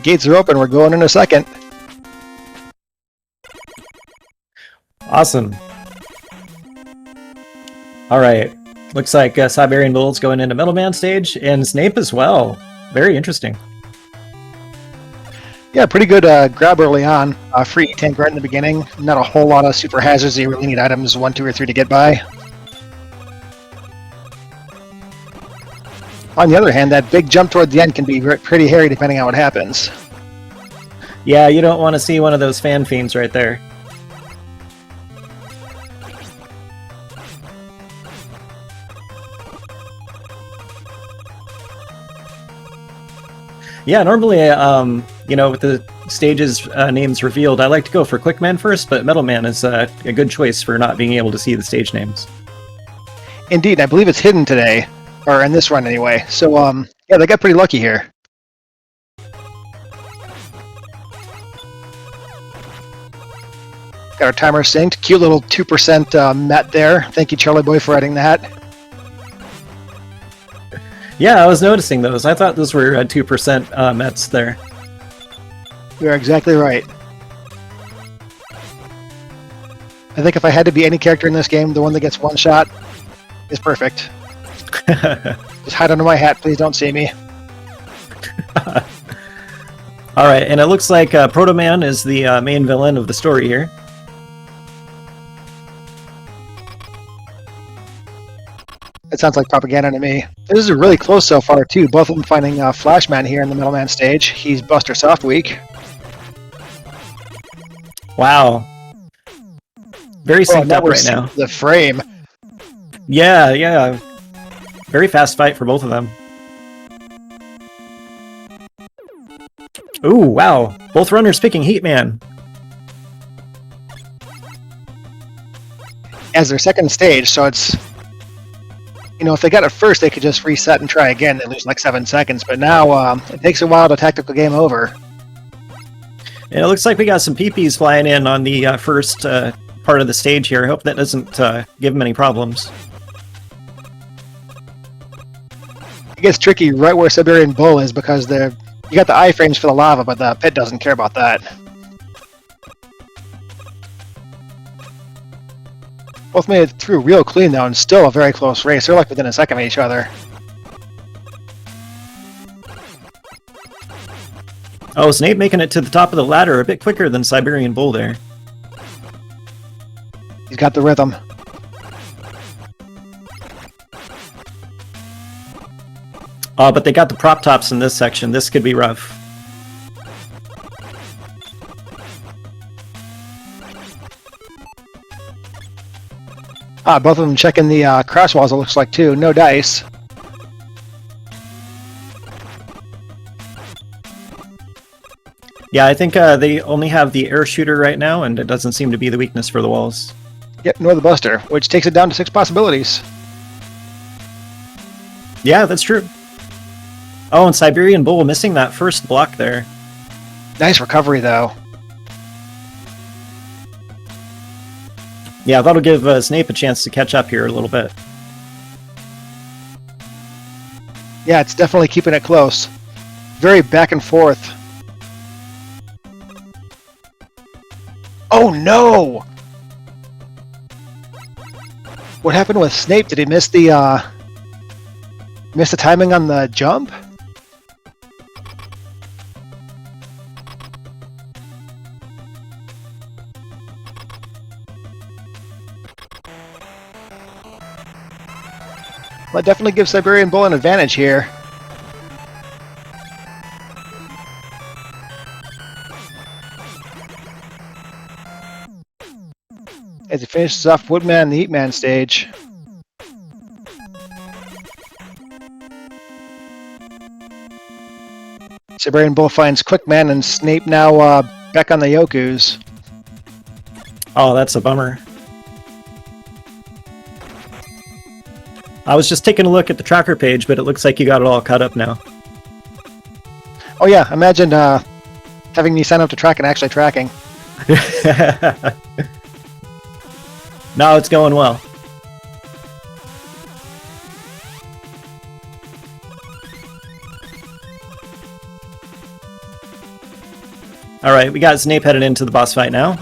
gates are open. We're going in a second. Awesome. All right. Looks like Siberian Bull's going into Middleman stage, and Zneip as well. Very interesting. Yeah, pretty good grab early on. Free tank right in the beginning. Not a whole lot of super hazards. You really need items 1, 2, or 3 to get by. On the other hand, that big jump toward the end can be pretty hairy depending on what happens. Yeah, you don't want to see one of those fan fiends right there. Yeah, normally, you know, with the stages names revealed, I like to go for Quickman first, but Middleman is a good choice for not being able to see the stage names. Indeed, I believe it's hidden today, or in this run anyway. So, yeah, they got pretty lucky here. Got our timer synced. Cute little 2% met there. Thank you, Charlie Boy, for adding that. Yeah, I was noticing those. I thought those were 2% Mets there. You're exactly right. I think if I had to be any character in this game, the one that gets one shot is perfect. Just hide under my hat, please don't see me. Alright, and it looks like Proto Man is the main villain of the story here. It sounds like propaganda to me. This is really close so far, too. Both of them finding Flashman here in the Middleman stage. He's Buster Soft Week. Wow. Very synced up right now. The frame. Yeah, yeah. Very fast fight for both of them. Ooh, wow. Both runners picking Heatman. As their second stage, so it's... You know, if they got it first, they could just reset and try again. They lose like 7 seconds, but now it takes a while to tactical game over. And it looks like we got some PPs flying in on the first part of the stage here. I hope that doesn't give them any problems. It gets tricky right where Siberian Bull is because you got the iframes for the lava, but the pit doesn't care about that. Both made it through real clean, though, and still a very close race. They're like within a second of each other. Oh, Zneip making it to the top of the ladder a bit quicker than Siberian Bull there. He's got the rhythm. But they got the prop tops in this section. This could be rough. Both of them checking the cross walls, it looks like, too. No dice. Yeah, I think they only have the air shooter right now, and it doesn't seem to be the weakness for the walls. Yep, nor the Buster, which takes it down to 6 possibilities. Yeah, that's true. Oh, and Siberian Bull missing that first block there. Nice recovery, though. Yeah, that'll give Zneip a chance to catch up here a little bit. Yeah, it's definitely keeping it close. Very back and forth. Oh no! What happened with Zneip? Did he miss the timing on the jump? Well, that definitely gives Siberian Bull an advantage here. As he finishes off Woodman and the Heatman stage. Siberian Bull finds Quickman and Zneip now back on the Yokus. Oh, that's a bummer. I was just taking a look at the tracker page, but it looks like you got it all caught up now. Oh yeah, imagine having me sign up to track and actually tracking. No, it's going well. All right, we got Zneip headed into the boss fight now.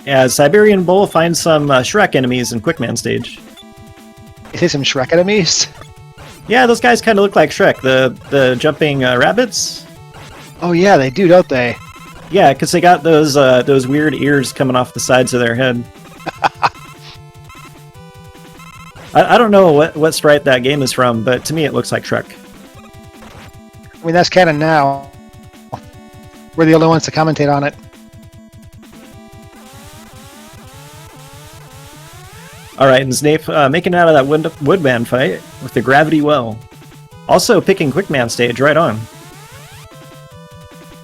As Siberian Bull finds some Shrek enemies in Quickman stage. You see some Shrek enemies? Yeah, those guys kind of look like Shrek, the jumping rabbits. Oh yeah, they do, don't they? Yeah, because they got those weird ears coming off the sides of their head. I don't know what sprite that game is from, but to me it looks like Shrek. I mean, that's canon now. We're the only ones to commentate on it. Alright, and Zneip making it out of that Woodman fight with the Gravity Well. Also picking Quickman stage right on.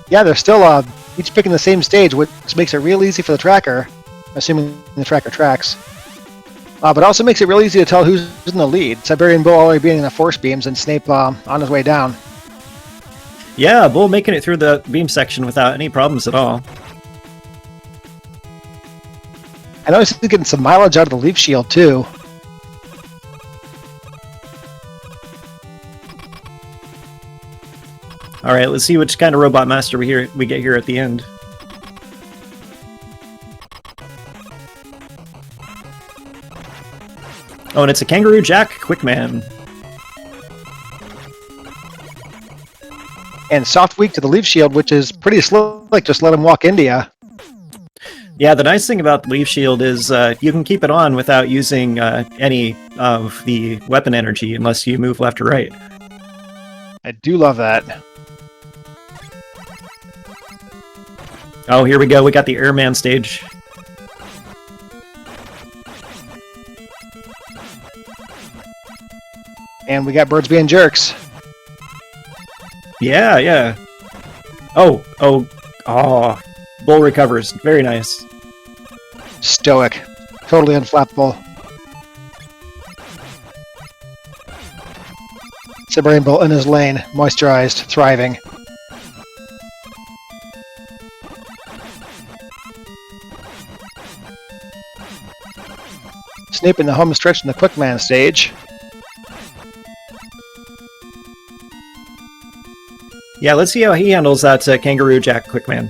Yeah, they're still each picking the same stage, which makes it real easy for the tracker, assuming the tracker tracks. But also makes it real easy to tell who's in the lead. Siberian Bull already being in the force beams and Zneip on his way down. Yeah, Bull making it through the beam section without any problems at all. I know he's getting some mileage out of the leaf shield too. All right, let's see which kind of robot master we get here at the end. Oh, and it's a Kangaroo Jack Quickman. And soft weak to the leaf shield, which is pretty slow. Like, just let him walk into ya. Yeah, the nice thing about the leaf shield is you can keep it on without using any of the weapon energy unless you move left or right. I do love that. Oh, here we go. We got the Airman stage. And we got birds being jerks. Yeah, yeah. Oh. Bull recovers. Very nice. Stoic. Totally unflappable. Siberian Bull in his lane. Moisturized. Thriving. Zneip in the home stretch in the Quickman stage. Yeah, let's see how he handles that Kangaroo Jack Quickman.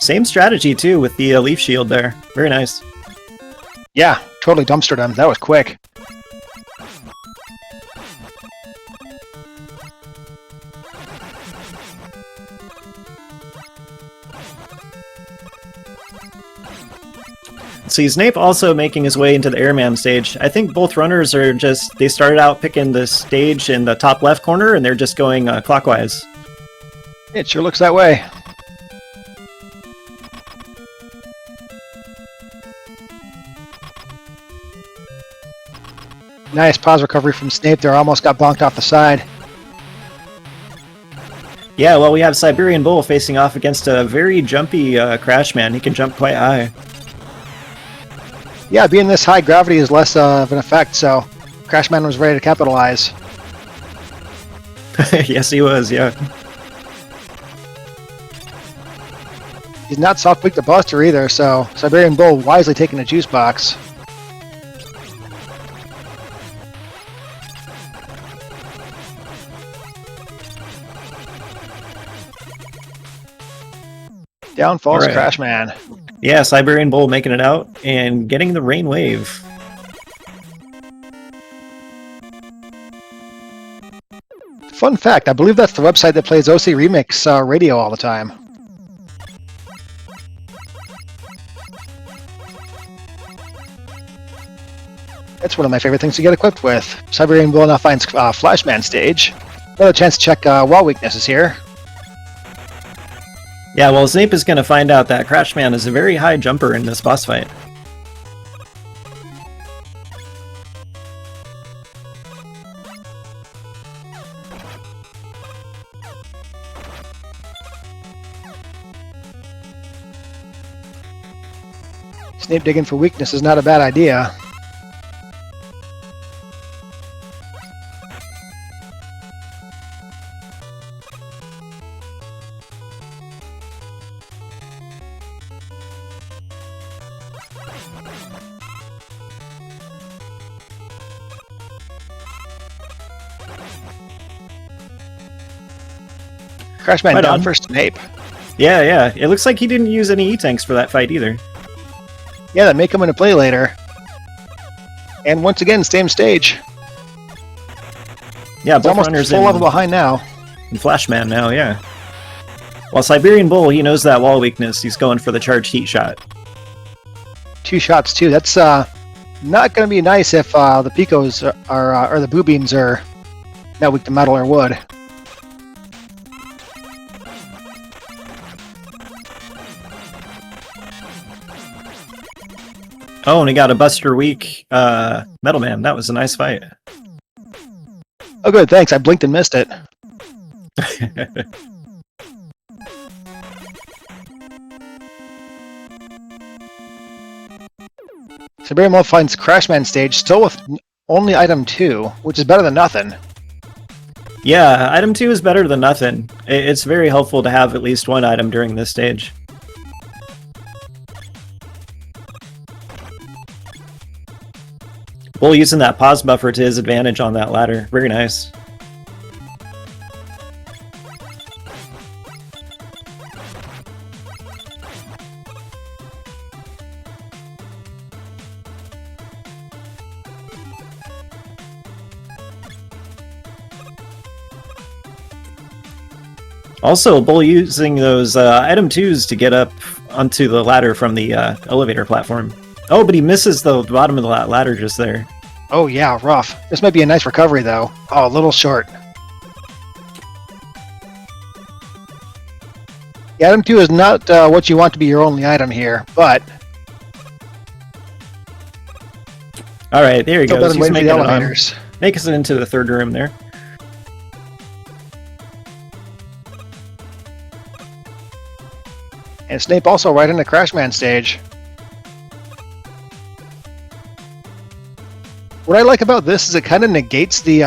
Same strategy, too, with the leaf shield there. Very nice. Yeah, totally dumpstered him. That was quick. See, Zneip also making his way into the Airman stage. I think both runners are they started out picking the stage in the top left corner, and they're just going clockwise. It sure looks that way. Nice pause recovery from Zneip there. Almost got bonked off the side. Yeah, well, we have Siberian Bull facing off against a very jumpy Crashman. He can jump quite high. Yeah, being this high, gravity is less of an effect, so Crashman was ready to capitalize. Yes, he was, yeah. He's not soft weak to Buster either, so Siberian Bull wisely taking a juice box. Down falls All right. Crashman. Yeah, Siberian Bull making it out and getting the Rain Wave. Fun fact, I believe that's the website that plays OC Remix radio all the time. That's one of my favorite things to get equipped with. Siberian Bull now finds Flashman stage. Another chance to check wall weaknesses here. Yeah, well, Zneip is going to find out that Crashman is a very high jumper in this boss fight. Zneip digging for weakness is not a bad idea. Crashman Right down on. for Zneip. Yeah, yeah. It looks like he didn't use any E-tanks for that fight either. Yeah, that may come into play later. And once again, same stage. Yeah, It's both almost runners full level behind now. in Flashman now, yeah. While Siberian Bull, he knows that wall weakness. He's going for the charged heat shot. 2 shots too. That's not going to be nice if the Picos are or the Boo Beams are not weak to metal or wood. Oh, and he got a Buster Weak Metal Man. That was a nice fight. Oh, good. Thanks. I blinked and missed it. Siberian Bull finds Crashman stage still with only item 2, which is better than nothing. Yeah, item 2 is better than nothing. It's very helpful to have at least one item during this stage. Bull using that pause buffer to his advantage on that ladder. Very nice. Also, Bull using those item 2s to get up onto the ladder from the elevator platform. Oh, but he misses the bottom of the ladder just there. Oh yeah, rough. This might be a nice recovery though. Oh, a little short. The item 2 is not what you want to be your only item here, but All right, there he still goes. better than He's waiting for making the it on. elevators. Makes it into the third room there. And Zneip also right into Crashman stage. What I like about this is it kind of negates the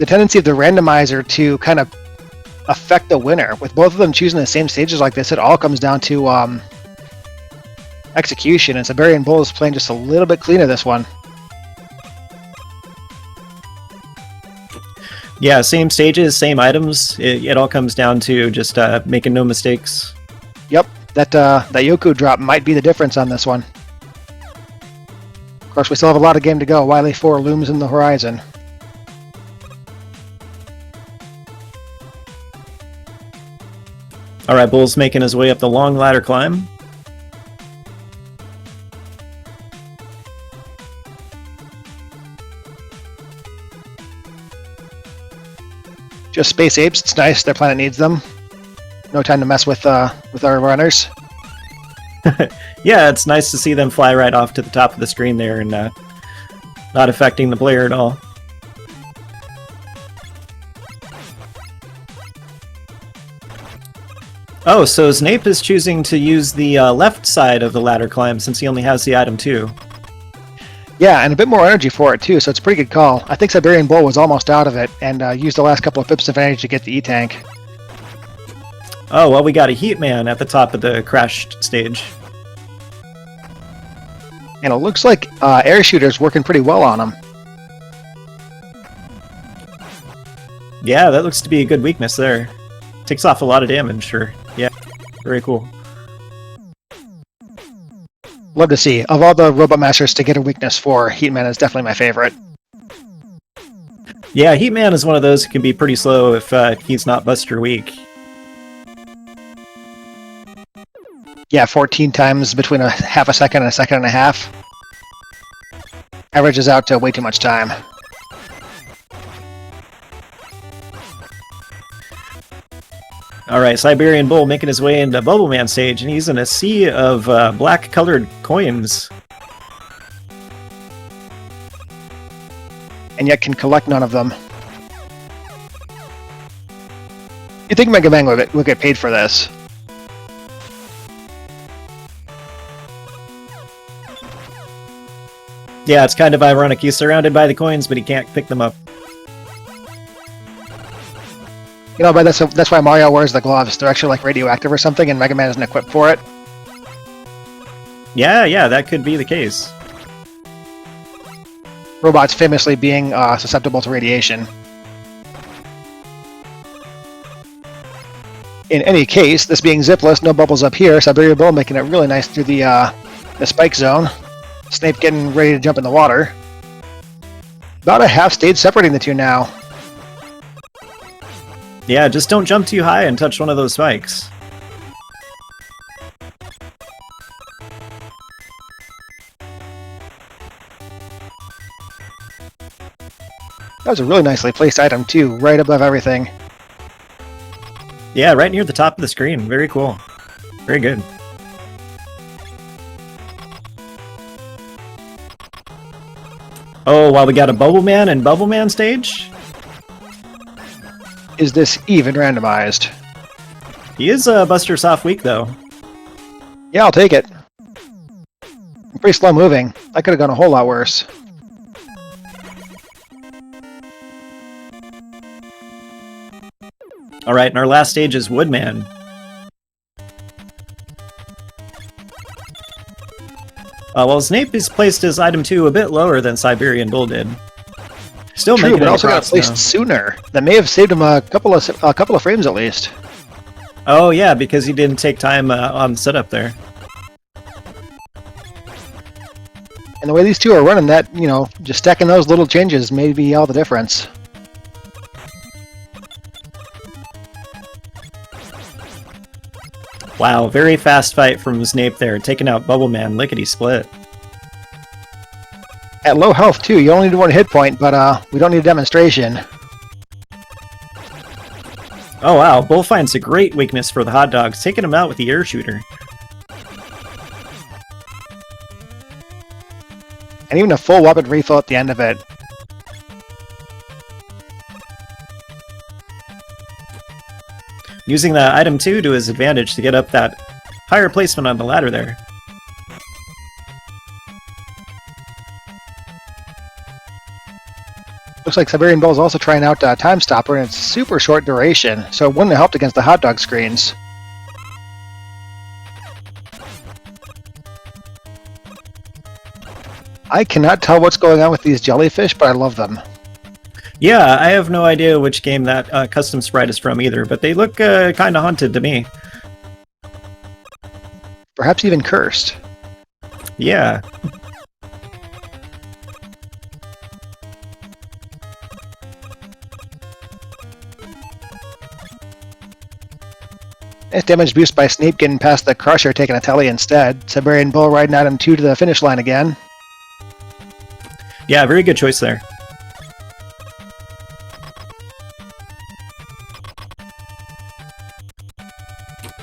tendency of the randomizer to kind of affect the winner. With both of them choosing the same stages like this, it all comes down to execution, and Siberian Bull is playing just a little bit cleaner this one. Yeah, same stages, same items. It all comes down to just making no mistakes. Yep, that Yoku drop might be the difference on this one. Of course, we still have a lot of game to go. Wily 4 looms in the horizon. All right, Bull's making his way up the long ladder climb. Just space apes. It's nice. Their planet needs them. No time to mess with our runners. Yeah, it's nice to see them fly right off to the top of the screen there and not affecting the player at all. Oh, so Zneip is choosing to use the left side of the ladder climb since he only has the item 2. Yeah, and a bit more energy for it too, so it's a pretty good call. I think Siberian Bull was almost out of it and used the last couple of pips of energy to get the E-Tank. Oh, well, we got a Heat Man at the top of the crashed stage. And it looks like Air Shooter's working pretty well on him. Yeah, that looks to be a good weakness there. Takes off a lot of damage, sure. Yeah, very cool. Love to see. Of all the Robot Masters to get a weakness for, Heatman is definitely my favorite. Yeah, Heat Man is one of those who can be pretty slow if he's not Buster weak. Yeah, 14 times between a half a second and a second and a half. Averages out to way too much time. Alright, Siberian Bull making his way into Bubble Man stage, and he's in a sea of black-colored coins. And yet can collect none of them. You'd think Mega Man would get paid for this. Yeah, it's kind of ironic. He's surrounded by the coins, but he can't pick them up. You know, but that's why Mario wears the gloves. They're actually like radioactive or something, and Mega Man isn't equipped for it. Yeah, that could be the case. Robots famously being susceptible to radiation. In any case, this being zipless, no bubbles up here. Siberian Bull making it really nice through the spike zone. Zneip getting ready to jump in the water. About a half stage separating the two now. Yeah, just don't jump too high and touch one of those spikes. That was a really nicely placed item too, right above everything. Yeah, right near the top of the screen. Very cool. Very good. Oh, wow, we got a Bubble Man and Bubble Man stage? Is this even randomized? He is a Buster Soft weak, though. Yeah, I'll take it. Pretty slow moving. That could have gone a whole lot worse. Alright, and our last stage is Woodman. Well, Zneip is placed as item 2 a bit lower than Siberian Bull did. Still True, making but it also got across placed now. sooner. That may have saved him a couple of frames at least. Oh yeah, because he didn't take time on setup there. And the way these two are running, that, you know, just stacking those little changes may be all the difference. Wow, very fast fight from Zneip there, taking out Bubble Man, lickety split. At low health too, you only need 1 hit point, but we don't need a demonstration. Oh wow, Bull finds a great weakness for the hot dogs, taking him out with the air shooter. And even a full weapon refill at the end of it. Using the item 2 to his advantage to get up that higher placement on the ladder there. Looks like Siberian Bull is also trying out Time Stopper, and it's super short duration, so it wouldn't have helped against the hot dog screens. I cannot tell what's going on with these jellyfish, but I love them. Yeah, I have no idea which game that custom sprite is from either, but they look kind of haunted to me. Perhaps even cursed. Yeah. Nice damage boost by Zneip getting past the Crusher, taking a telly instead. Siberian Bull riding item 2 to the finish line again. Yeah, very good choice there.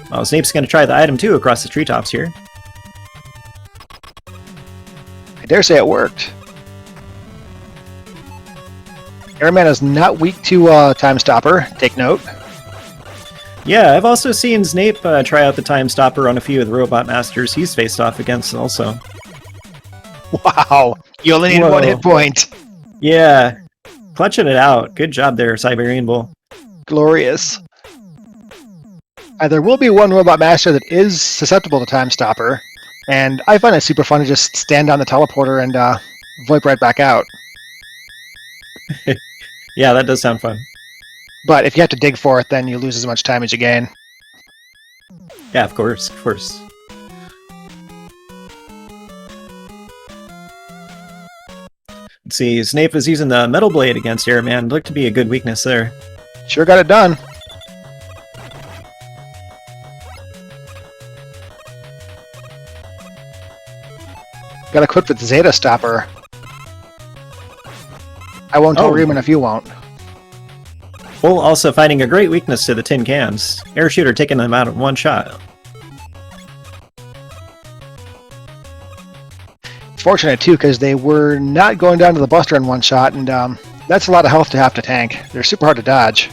Oh, Snape's going to try the item 2 across the treetops here. I dare say it worked. Airman is not weak to Time Stopper, take note. Yeah, I've also seen Zneip try out the Time Stopper on a few of the Robot Masters he's faced off against also. Wow, you only need 1 hit point. Yeah, clutching it out. Good job there, Siberian Bull. Glorious. There will be one Robot Master that is susceptible to Time Stopper, and I find it super fun to just stand on the teleporter and VoIP right back out. Yeah, that does sound fun. But if you have to dig for it, then you lose as much time as you gain. Yeah, of course, of course. Let's see, Zneip is using the Metal Blade against Airman. Looked to be a good weakness there. Sure got it done. Got equipped with Zeta Stopper. I won't tell Riemann if you won't. Bull also finding a great weakness to the tin cans. Air shooter taking them out in 1 shot. Fortunate too, because they were not going down to the Buster in 1 shot, and that's a lot of health to have to tank. They're super hard to dodge.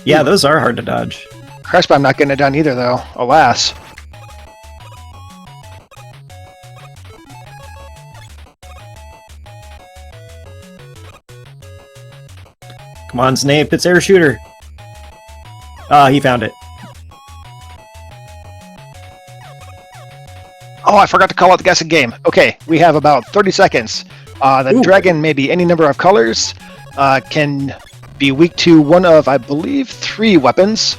Yeah, those are hard to dodge. Crash Bomb not getting it done either, though. Alas. Come on, Zneip, it's air shooter. Ah, he found it. Oh, I forgot to call out the guessing game. Okay, we have about 30 seconds. The dragon may be any number of colors, can be weak to one of, I believe, 3 weapons.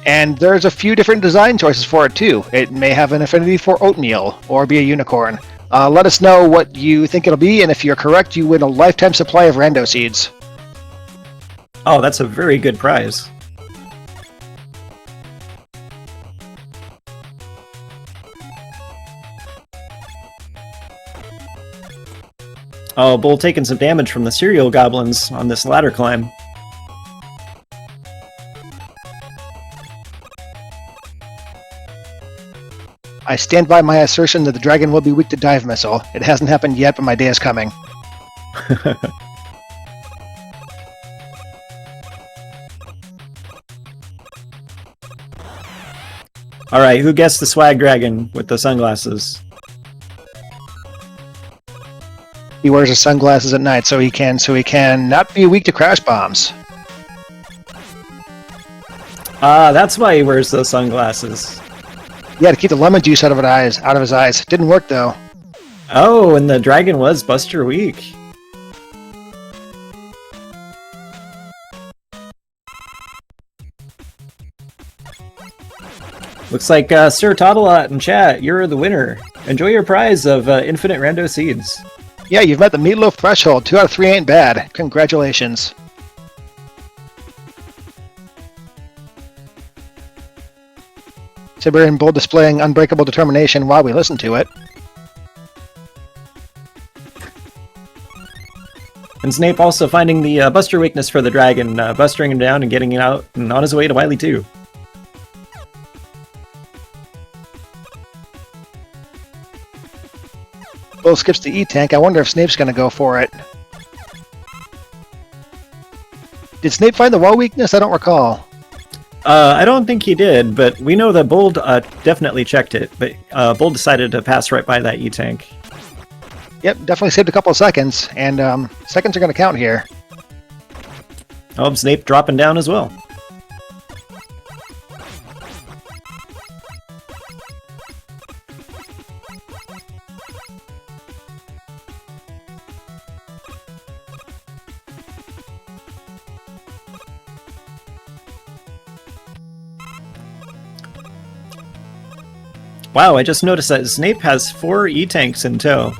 And there's a few different design choices for it too. It may have an affinity for oatmeal or be a unicorn. Let us know what you think it'll be, and if you're correct, you win a lifetime supply of rando seeds. Oh, that's a very good prize. Oh, Bull taking some damage from the cereal goblins on this ladder climb. I stand by my assertion that the dragon will be weak to dive missile. It hasn't happened yet, but my day is coming. Alright, who guessed the swag dragon with the sunglasses? He wears his sunglasses at night so he can not be weak to crash bombs. Ah, that's why he wears those sunglasses. Yeah, to keep the lemon juice out of his eyes. Didn't work though. Oh, and the dragon was Buster Weak. Looks like Sir Toddalot in chat, you're the winner. Enjoy your prize of infinite rando seeds. Yeah, you've met the meatloaf threshold. 2 out of 3 ain't bad. Congratulations. Siberian Bull displaying unbreakable determination while we listen to it. And Zneip also finding the Buster weakness for the dragon, bustering him down and getting it out and on his way to Wily 2. Bull skips the E-Tank. I wonder if Snape's going to go for it. Did Snape find the wall weakness? I don't recall. I don't think he did, but we know that Bull definitely checked it, but Bull decided to pass right by that E-Tank. Yep, definitely saved a couple of seconds, and seconds are going to count here. Oh, Snape dropping down as well. Wow, I just noticed that Zneip has 4 E-Tanks in tow.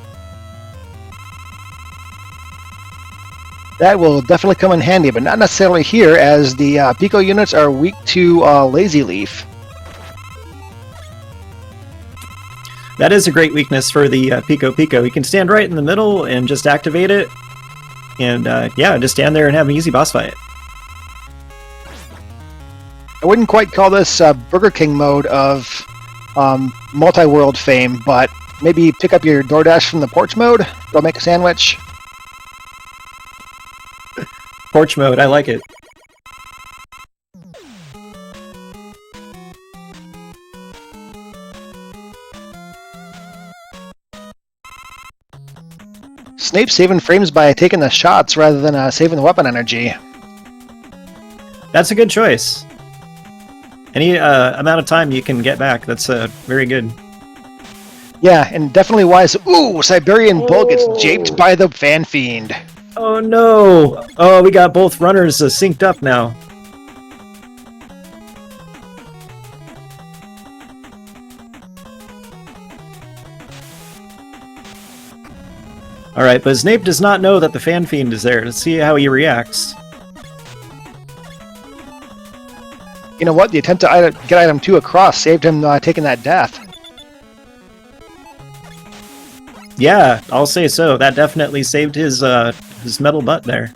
That will definitely come in handy, but not necessarily here, as the Pico units are weak to Lazy Leaf. That is a great weakness for the Pico Pico. You can stand right in the middle and just activate it. And yeah, just stand there and have an easy boss fight. I wouldn't quite call this Burger King mode of multi-world fame, but maybe pick up your DoorDash from the porch mode, go make a sandwich. Porch mode, I like it. Snape saving frames by taking the shots rather than saving the weapon energy. That's a good choice. Any amount of time you can get back, that's very good. Yeah, and definitely wise. Ooh, Siberian Bull gets japed by the Fan Fiend. Oh no! Oh, we got both runners synced up now. Alright, but Zneip does not know that the Fan Fiend is there. Let's see how he reacts. You know what? The attempt to get item 2 across saved him taking that death. Yeah, I'll say so. That definitely saved his metal butt there.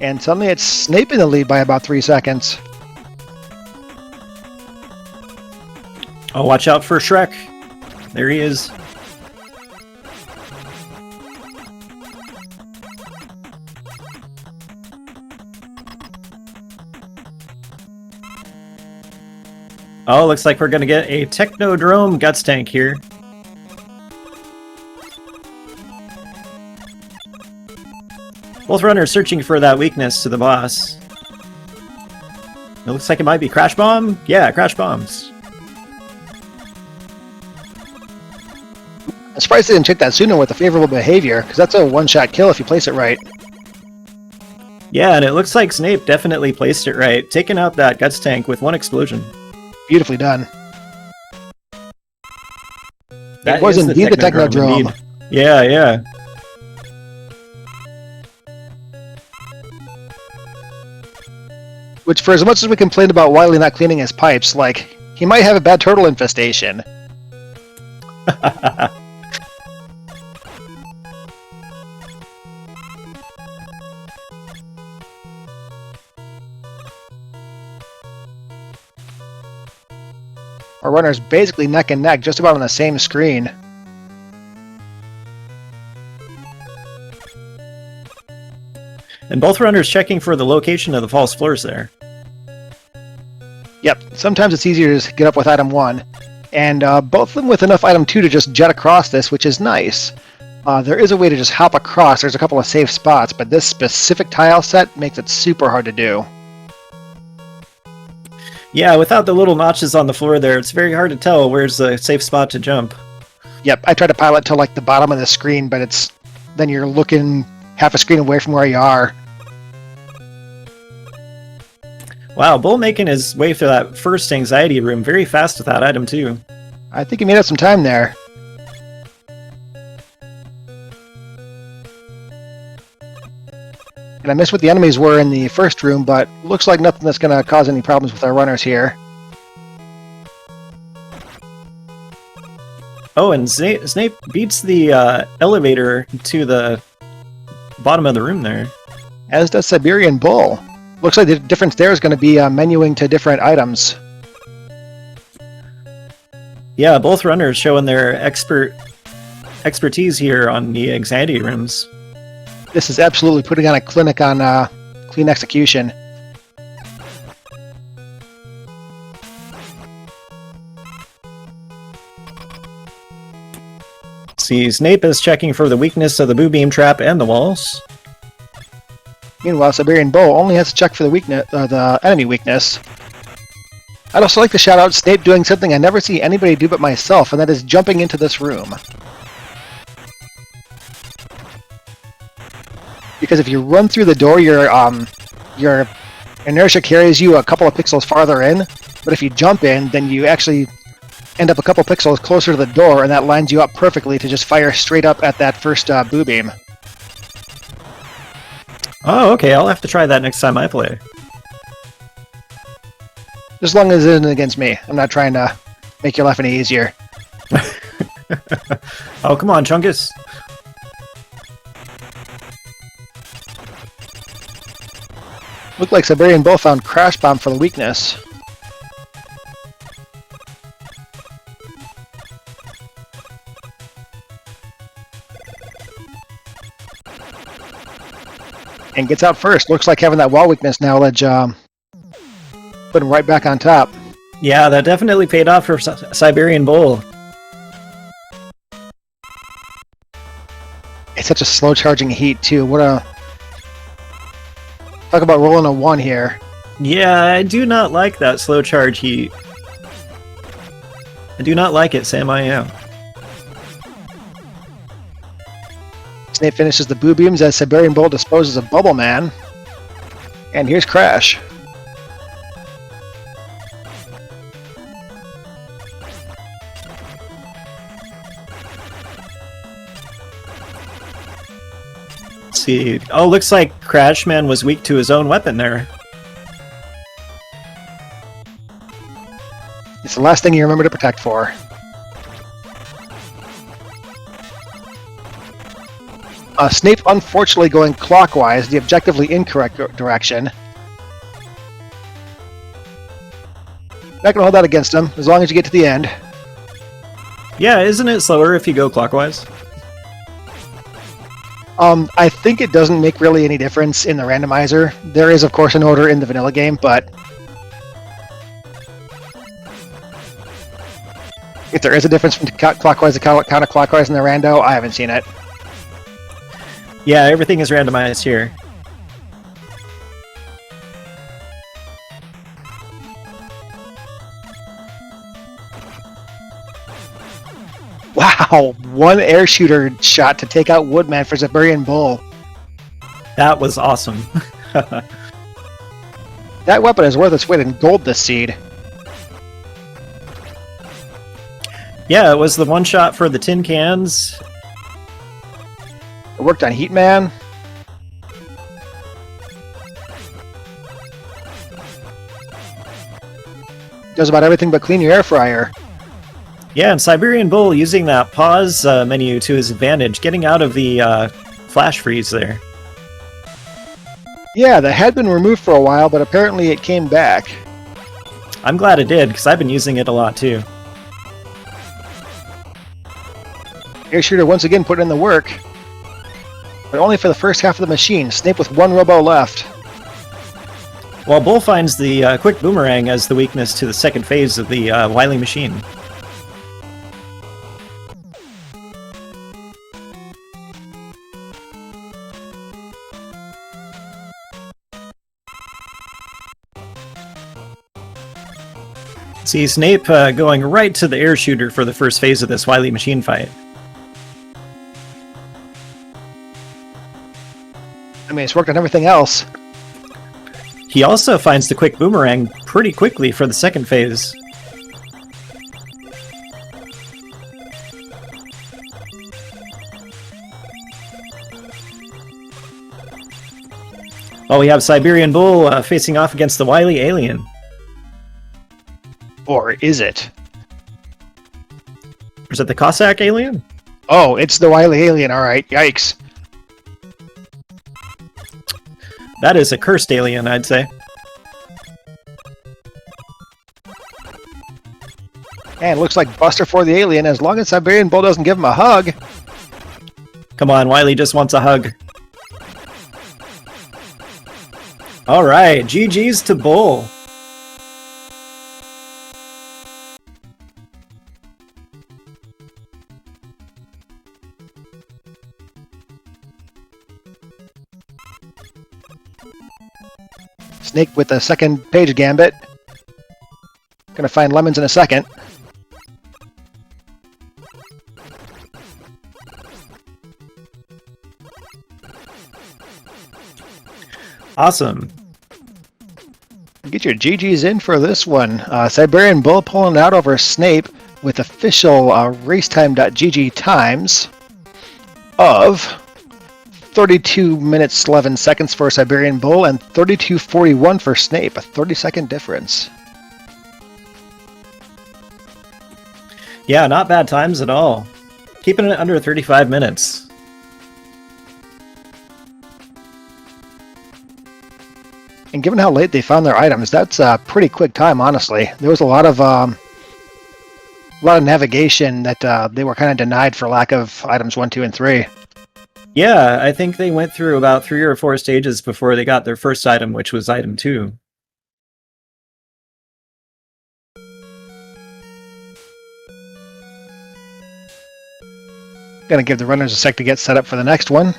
And suddenly it's Snape in the lead by about 3 seconds. Oh, watch out for Shrek. There he is. Oh, looks like we're gonna get a Technodrome Guts tank here. Both runners searching for that weakness to the boss. It looks like it might be Crash Bomb. Yeah, Crash Bombs. I'm surprised they didn't check that sooner with the favorable behavior, because that's a one-shot kill if you place it right. Yeah, and it looks like Zneip definitely placed it right, taking out that Guts tank with one explosion. Beautifully done. That it was is indeed the Technodrome. Indeed. Yeah, yeah. Which, for as much as we complained about Wily not cleaning his pipes, like, he might have a bad turtle infestation. Our runner's basically neck and neck, just about on the same screen. And both runners checking for the location of the false floors there. Yep, sometimes it's easier to get up with item 1. And both of them with enough item 2 to just jet across this, which is nice. There is a way to just hop across. There's a couple of safe spots, but this specific tile set makes it super hard to do. Yeah, without the little notches on the floor there, it's very hard to tell where's the safe spot to jump. Yep, I tried to pilot to like the bottom of the screen, but then you're looking half a screen away from where you are. Wow, Bull making his way through that first anxiety room very fast with that item too. I think he made up some time there. And I missed what the enemies were in the first room, but looks like nothing that's going to cause any problems with our runners here. Oh, and Zneip beats the elevator to the bottom of the room there. As does Siberian Bull. Looks like the difference there is going to be menuing to different items. Yeah, both runners showing their expertise here on the anxiety rooms. This is absolutely putting on a clinic on clean execution. See, Zneip is checking for the weakness of the boo beam trap and the walls. Meanwhile, Siberian Bull only has to check for the weakness, the enemy weakness. I'd also like to shout out Zneip doing something I never see anybody do but myself, and that is jumping into this room. Because if you run through the door, your inertia carries you a couple of pixels farther in, but if you jump in, then you actually end up a couple pixels closer to the door, and that lines you up perfectly to just fire straight up at that first boo beam. Oh, okay, I'll have to try that next time I play. As long as it isn't against me. I'm not trying to make your life any easier. Oh, come on, Chungus. Looked like Siberian Bull found Crash Bomb for the weakness. And gets out first. Looks like having that wall weakness knowledge put him right back on top. Yeah, that definitely paid off for Siberian Bull. It's such a slow charging heat too. What a... Talk about rolling a 1 here. Yeah, I do not like that slow charge heat. I do not like it, Sam, I am. Zneip finishes the boo beams as Siberian Bull disposes of Bubble Man. And here's Crash. Let's see. Oh, looks like Crashman was weak to his own weapon there. It's the last thing you remember to protect for. Zneip unfortunately going clockwise, the objectively incorrect direction. Not gonna hold that against him, as long as you get to the end. Yeah, isn't it slower if you go clockwise? I think it doesn't make really any difference in the randomizer. There is, of course, an order in the vanilla game, but if there is a difference from clockwise to counterclockwise in the rando, I haven't seen it. Yeah, everything is randomized here. Wow, one air shooter shot to take out Woodman for Siberian Bull. That was awesome. That weapon is worth its weight in gold this seed. Yeah, it was the one shot for the tin cans. It worked on Heatman. Does about everything but clean your air fryer. Yeah, and Siberian Bull using that pause menu to his advantage, getting out of the flash freeze there. Yeah, that had been removed for a while, but apparently it came back. I'm glad it did, because I've been using it a lot too. Air shooter once again put in the work, but only for the first half of the machine. Zneip with one robo left. While Bull finds the quick boomerang as the weakness to the second phase of the Wily machine. See, Zneip going right to the air shooter for the first phase of this Wily machine fight. I mean, it's worked on everything else. He also finds the quick boomerang pretty quickly for the second phase. Oh, we have Siberian Bull facing off against the Wily Alien. Or is it? Is it the Cossack Alien? Oh, it's the Wily Alien, alright. Yikes. That is a cursed alien, I'd say. And it looks like Buster for the alien, as long as Siberian Bull doesn't give him a hug. Come on, Wily just wants a hug. Alright, GG's to Bull. Snake with the second page gambit. Gonna find lemons in a second. Awesome. Get your GGs in for this one. Siberian Bull pulling out over Zneip with official racetime.gg times of 32 minutes 11 seconds for Siberian Bull and 32:41 for Zneip, a 30-second difference. Yeah, not bad times at all. Keeping it under 35 minutes. And given how late they found their items, that's a pretty quick time, honestly. There was a lot of navigation that they were kind of denied for lack of items 1, 2, and 3. Yeah, I think they went through about 3 or 4 stages before they got their first item, which was item 2. Gonna give the runners a sec to get set up for the next one.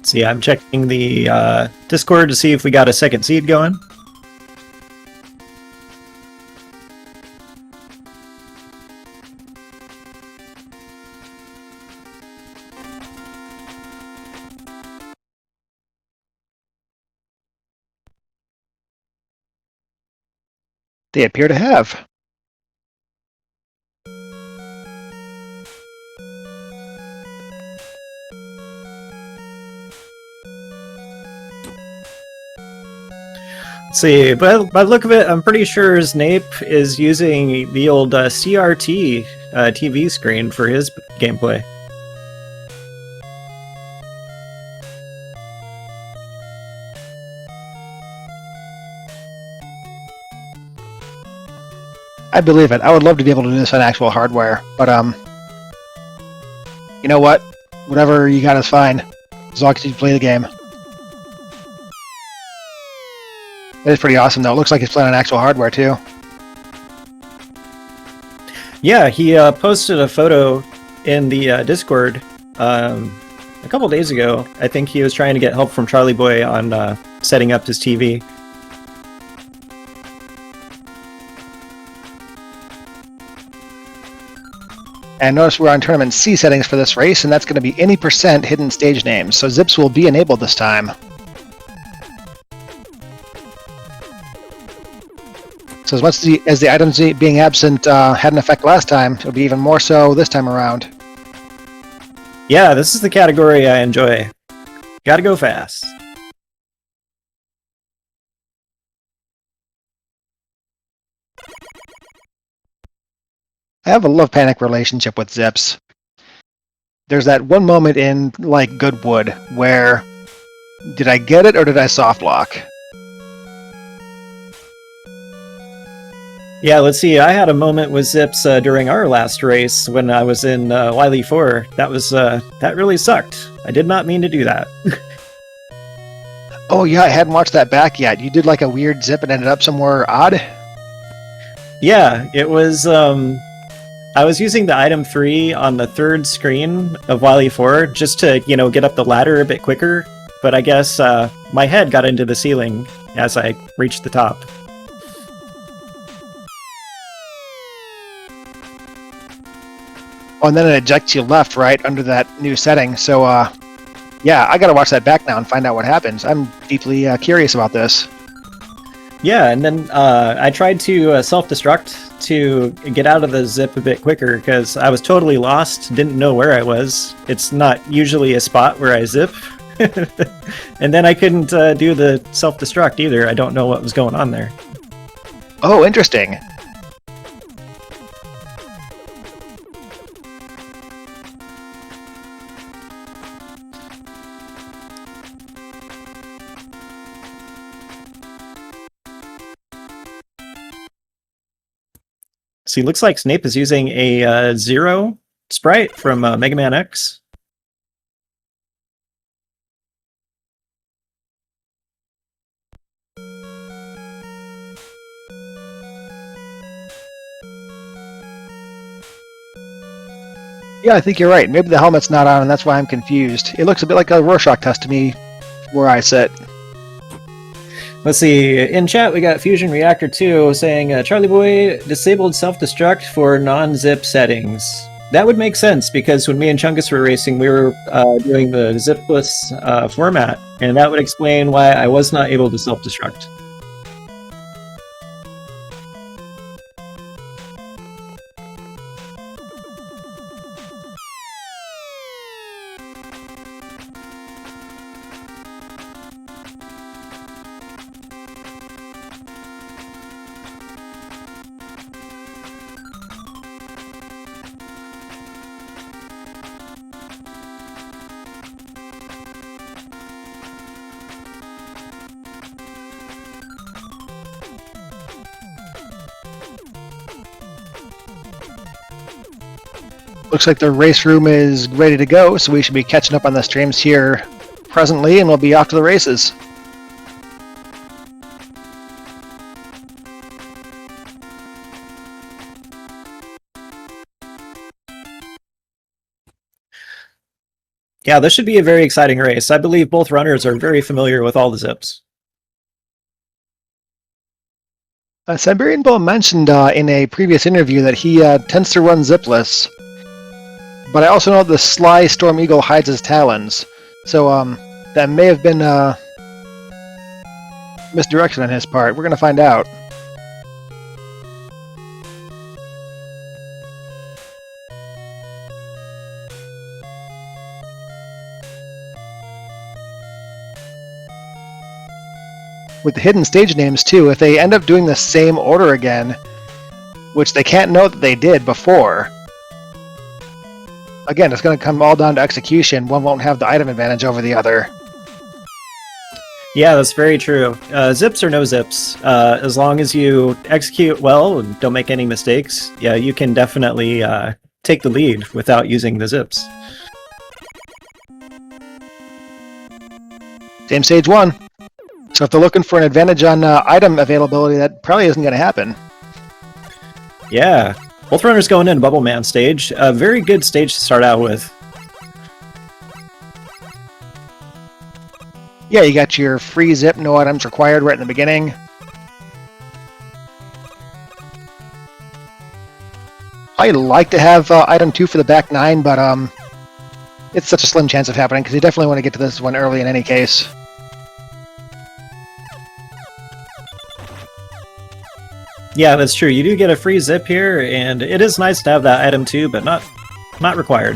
See, I'm checking the Discord to see if we got a second seed going. They appear to have. Let's see, but by the look of it, I'm pretty sure Zneip is using the old CRT TV screen for his gameplay. I believe it. I would love to be able to do this on actual hardware, but you know what? Whatever you got is fine, as long as you play the game. It is pretty awesome, though. It looks like he's playing on actual hardware, too. Yeah, he posted a photo in the Discord a couple days ago. I think he was trying to get help from Charlie Boy on setting up his TV. And notice we're on Tournament C settings for this race, and that's going to be any % hidden stage names. So zips will be enabled this time. So as much as the items being absent had an effect last time, it'll be even more so this time around. Yeah, this is the category I enjoy. Gotta go fast. I have a love-panic relationship with zips. There's that one moment in, like, Goodwood where did I get it or did I soft lock? Yeah, let's see. I had a moment with zips during our last race when I was in Wily 4. That was that really sucked. I did not mean to do that. Oh yeah, I hadn't watched that back yet. You did like a weird zip and ended up somewhere odd? Yeah, it was I was using the item 3 on the third screen of Wily 4 just to, you know, get up the ladder a bit quicker, but I guess my head got into the ceiling as I reached the top. Oh, and then it ejects you left, right, under that new setting. So, yeah, I gotta watch that back now and find out what happens. I'm deeply curious about this. Yeah, and then I tried to self-destruct to get out of the zip a bit quicker because I was totally lost, didn't know where I was. It's not usually a spot where I zip. And then I couldn't do the self-destruct either. I don't know what was going on there. Oh, interesting. See, looks like Zneip is using a Zero sprite from Mega Man X. Yeah, I think you're right. Maybe the helmet's not on, and that's why I'm confused. It looks a bit like a Rorschach test to me, where I sit. Let's see, in chat we got Fusion Reactor 2 saying, Charlie Boy disabled self-destruct for non-zip settings. That would make sense, because when me and Chungus were racing, we were doing the zipless format, and that would explain why I was not able to self-destruct. Looks like the race room is ready to go, so we should be catching up on the streams here presently, and we'll be off to the races. Yeah, this should be a very exciting race. I believe both runners are very familiar with all the zips. Siberian Bull mentioned in a previous interview that he tends to run zipless, but I also know the sly Storm Eagle hides his talons, so that may have been misdirection on his part. We're going to find out. With the hidden stage names too, if they end up doing the same order again, which they can't know that they did before, again, it's going to come all down to execution. One won't have the item advantage over the other. Yeah, that's very true. Zips or no zips, as long as you execute well and don't make any mistakes, yeah, you can definitely take the lead without using the zips. Same stage 1. So if they're looking for an advantage on item availability, that probably isn't going to happen. Yeah, both runners going in Bubble Man stage. A very good stage to start out with. Yeah, you got your free zip, no items required right in the beginning. I like to have item 2 for the back 9, but it's such a slim chance of happening because you definitely want to get to this one early in any case. Yeah, that's true. You do get a free zip here, and it is nice to have that item too, but not required.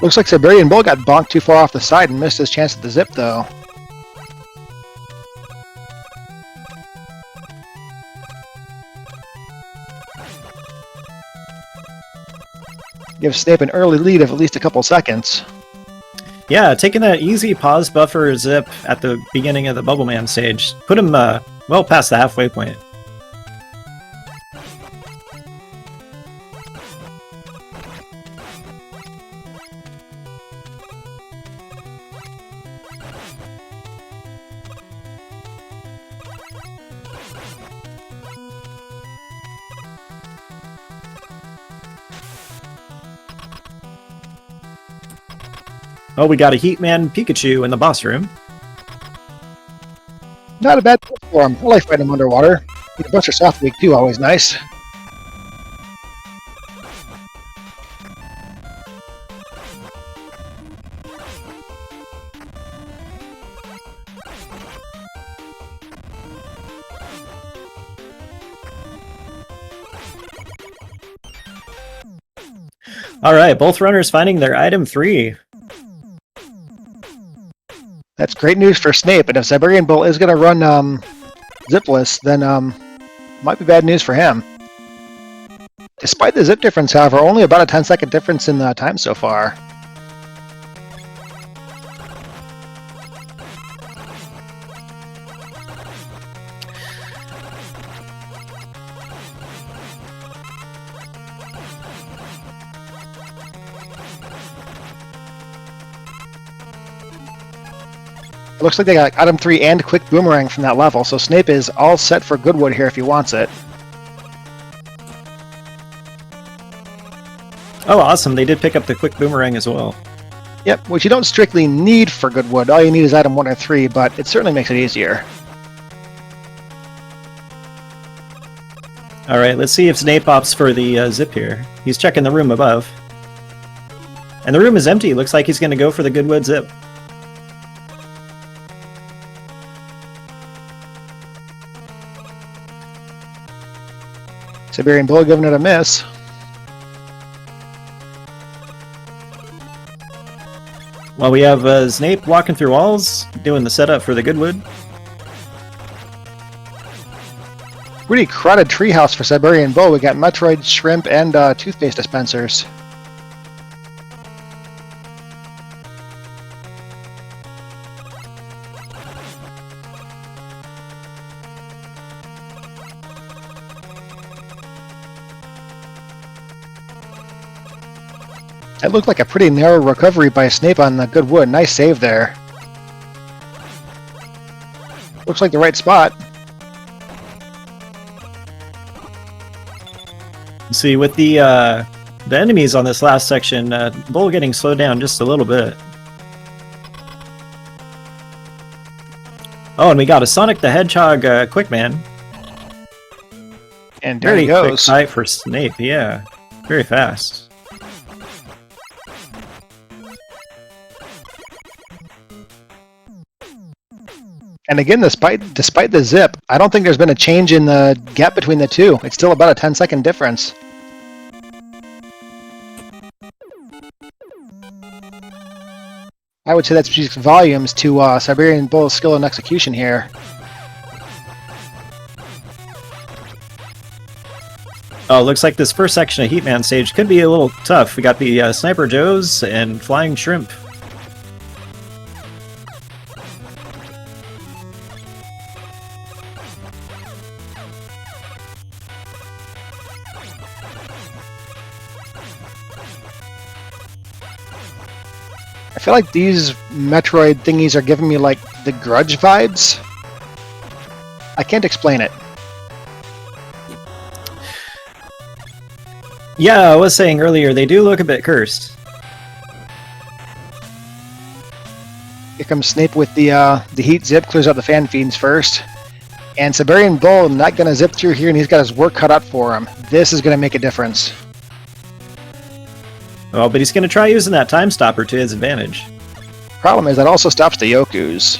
Looks like Siberian Bull got bonked too far off the side and missed his chance at the zip, though. Gives Zneip an early lead of at least a couple seconds. Yeah, taking that easy pause buffer zip at the beginning of the Bubble Man stage put him well past the halfway point. Oh, we got a Heatman Pikachu in the boss room. Not a bad for him. I like fighting him underwater. You can Buster Soft Week too, always nice. Alright, both runners finding their item 3. That's great news for Zneip, and if Siberian Bull is going to run zipless, then might be bad news for him. Despite the zip difference, however, only about a 10-second difference in the time so far. It looks like they got item 3 and quick boomerang from that level, so Zneip is all set for Goodwood here if he wants it. Oh, awesome. They did pick up the quick boomerang as well. Yep, which you don't strictly need for Goodwood. All you need is item 1 or 3, but it certainly makes it easier. Alright, let's see if Zneip opts for the zip here. He's checking the room above. And the room is empty. Looks like he's going to go for the Goodwood zip. Siberian Bull giving it a miss. Well, we have Zneip walking through walls, doing the setup for the Goodwood. Pretty crowded treehouse for Siberian Bull. We got Metroid, Shrimp, and toothpaste dispensers. That looked like a pretty narrow recovery by Zneip on the Goodwood. Nice save there. Looks like the right spot. See, with the enemies on this last section, Bull getting slowed down just a little bit. Oh, and we got a Sonic the Hedgehog Quickman. And there Very he quick goes. sight for Zneip, yeah. Very fast. And again, despite the zip, I don't think there's been a change in the gap between the two. It's still about a 10-second difference. I would say that speaks volumes to Siberian Bull's skill and execution here. Oh, looks like this first section of Heatman stage could be a little tough. We got the Sniper Joes and Flying Shrimp. feel like these Metroid thingies are giving me like the Grudge vibes. I can't explain it. Yeah, I was saying earlier, they do look a bit cursed. Here comes Snape with the heat zip, clears out the fan fiends first. And Siberian Bull not going to zip through here, and he's got his work cut out for him. This is going to make a difference. Oh, but he's going to try using that time stopper to his advantage. Problem is that also stops the Yokus.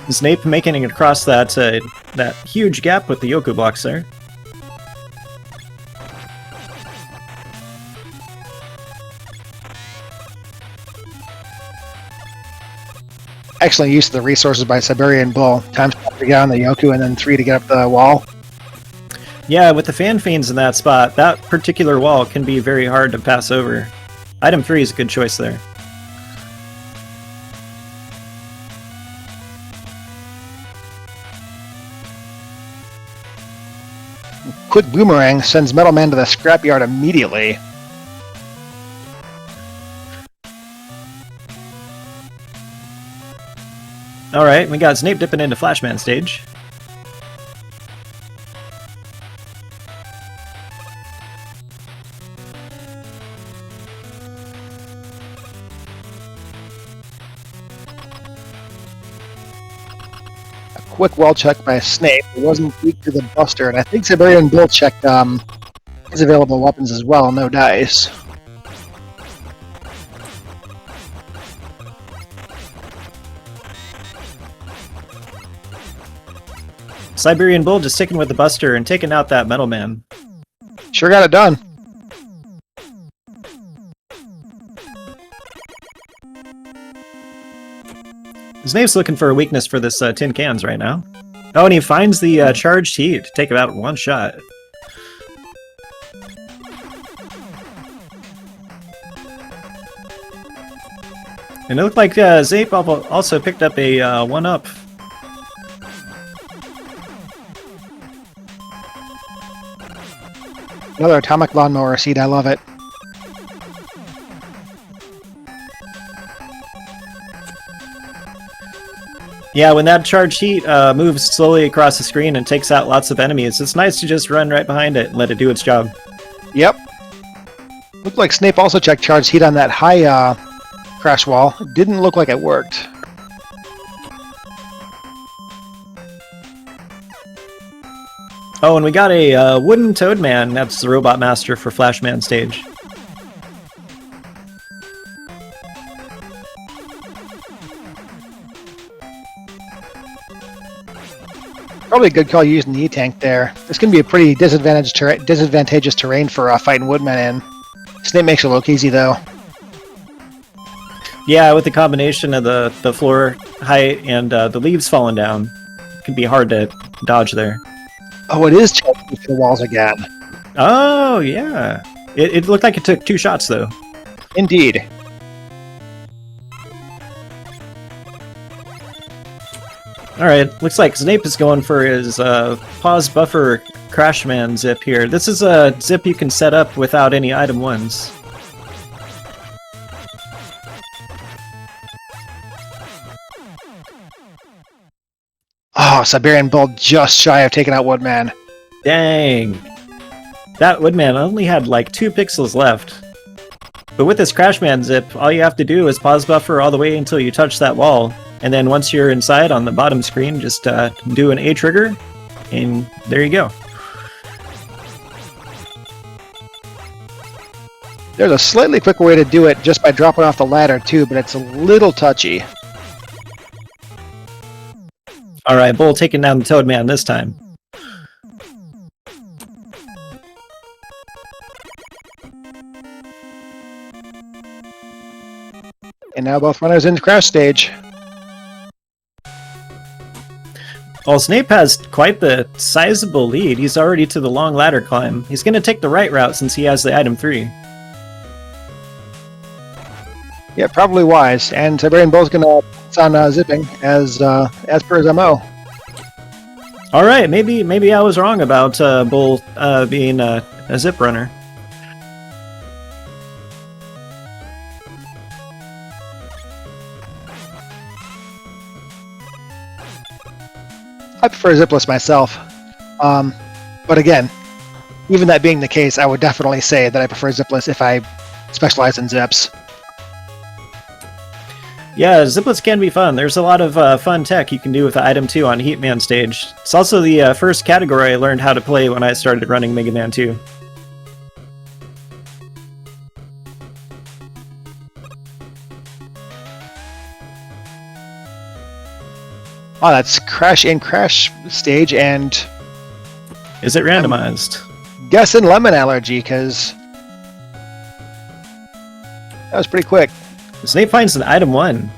Zneip making it across that that huge gap with the Yoku blocks there. Excellent use of the resources by Siberian Bull. Time to get on the Yoku and then 3 to get up the wall. Yeah, with the fan fiends in that spot, that particular wall can be very hard to pass over. Item 3 is a good choice there. Quick boomerang sends Metal Man to the scrapyard immediately. Alright, we got Zneip dipping into Flashman stage. A quick wall check by Snape. It wasn't weak to the Buster, and I think Siberian Bull checked his available weapons as well, no dice. Siberian Bull just sticking with the Buster and taking out that Metal Man. Sure got it done. Snape's looking for a weakness for this tin cans right now. Oh, and he finds the charged heat to take him out in one shot. And it looked like Zneip also picked up a 1-up. Another atomic lawnmower seed, I love it. Yeah, when that charged heat moves slowly across the screen and takes out lots of enemies, it's nice to just run right behind it and let it do its job. Yep. Looked like Snape also checked charged heat on that high crash wall. It didn't look like it worked. Oh, and we got a wooden Toad Man. That's the Robot Master for Flashman stage. Probably a good call using the E-Tank there. This can be a pretty disadvantageous terrain for fighting Woodmen in. Snape makes it look easy, though. Yeah, with the combination of the floor height and the leaves falling down, it can be hard to dodge there. Oh, it is checking for the walls again. Oh, yeah. It looked like it took 2 shots, though. Indeed. Alright, looks like Zneip is going for his pause buffer Crashman zip here. This is a zip you can set up without any item 1s. Oh, Siberian Bull just shy of taking out Woodman. Dang. That Woodman only had like 2 pixels left. But with this Crashman zip, all you have to do is pause buffer all the way until you touch that wall. And then once you're inside on the bottom screen, just do an A trigger, and there you go. There's a slightly quicker way to do it just by dropping off the ladder too, but it's a little touchy. Alright, Bull taking down the Toad Man this time. And now both runners into crash stage. Well, Zneip has quite the sizable lead. He's already to the long ladder climb. He's going to take the right route since he has the item 3. Yeah, probably wise. And Siberian Bull's going to thoughts on zipping as per his MO. All right, maybe I was wrong about Bull being a zip runner. I prefer zipless myself, but again, even that being the case, I would definitely say that I prefer zipless if I specialize in zips. Yeah, ziplets can be fun. There's a lot of fun tech you can do with the item 2 on Heatman stage. It's also the first category I learned how to play when I started running Mega Man 2. Oh, that's Crash in Crash stage, and Is it randomized? guessing lemon allergy, because that was pretty quick. Zneip finds an item 1.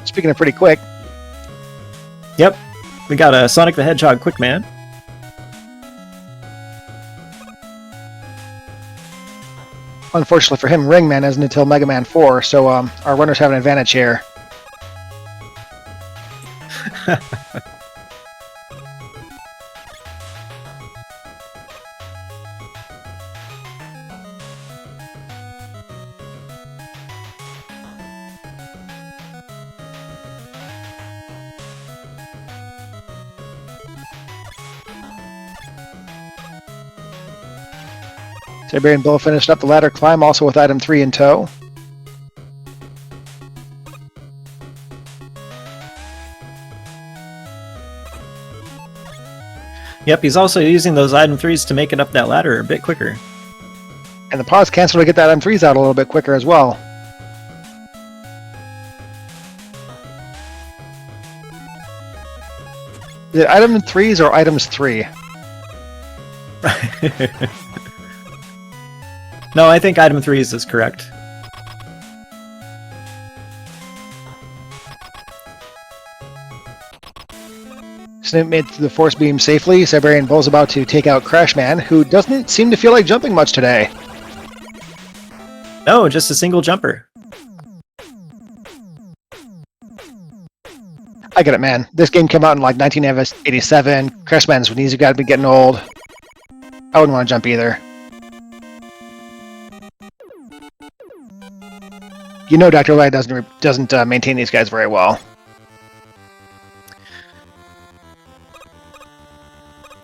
Speaking of pretty quick, Yep, we got a Sonic the Hedgehog Quick Man. unfortunately for him, Ringman isn't until Mega Man 4, so our runners have an advantage here. Siberianbull finished up the ladder climb, also with item 3 in tow. Yep, he's also using those item 3s to make it up that ladder a bit quicker. And the pause cancel to get that item 3s out a little bit quicker as well. Is it item 3s or items 3? No, I think item 3s is correct. Zneip made the force beam safely. Siberianbull's about to take out Crashman, who doesn't seem to feel like jumping much today. No, just a single jumper. I get it, man. This game came out in like 1987. Crashman's knees have got to be getting old. I wouldn't want to jump either. You know Dr. Light doesn't maintain these guys very well.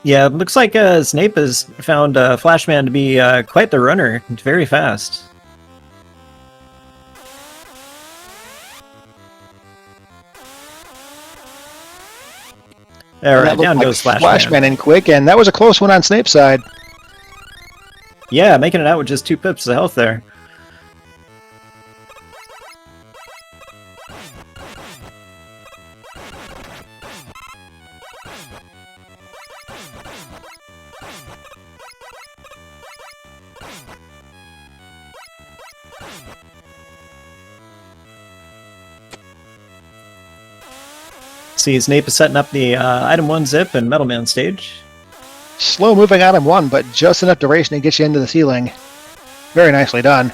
Yeah, it looks like Zneip has found Flashman to be quite the runner. It's very fast. Alright, down goes Flashman. Flashman in quick, and that was a close one on Snape's side. Yeah, making it out with just 2 pips of health there. See, Zneip is setting up the item 1 zip and Metal Man stage. Slow moving item 1, but just enough duration to get you into the ceiling. Very nicely done.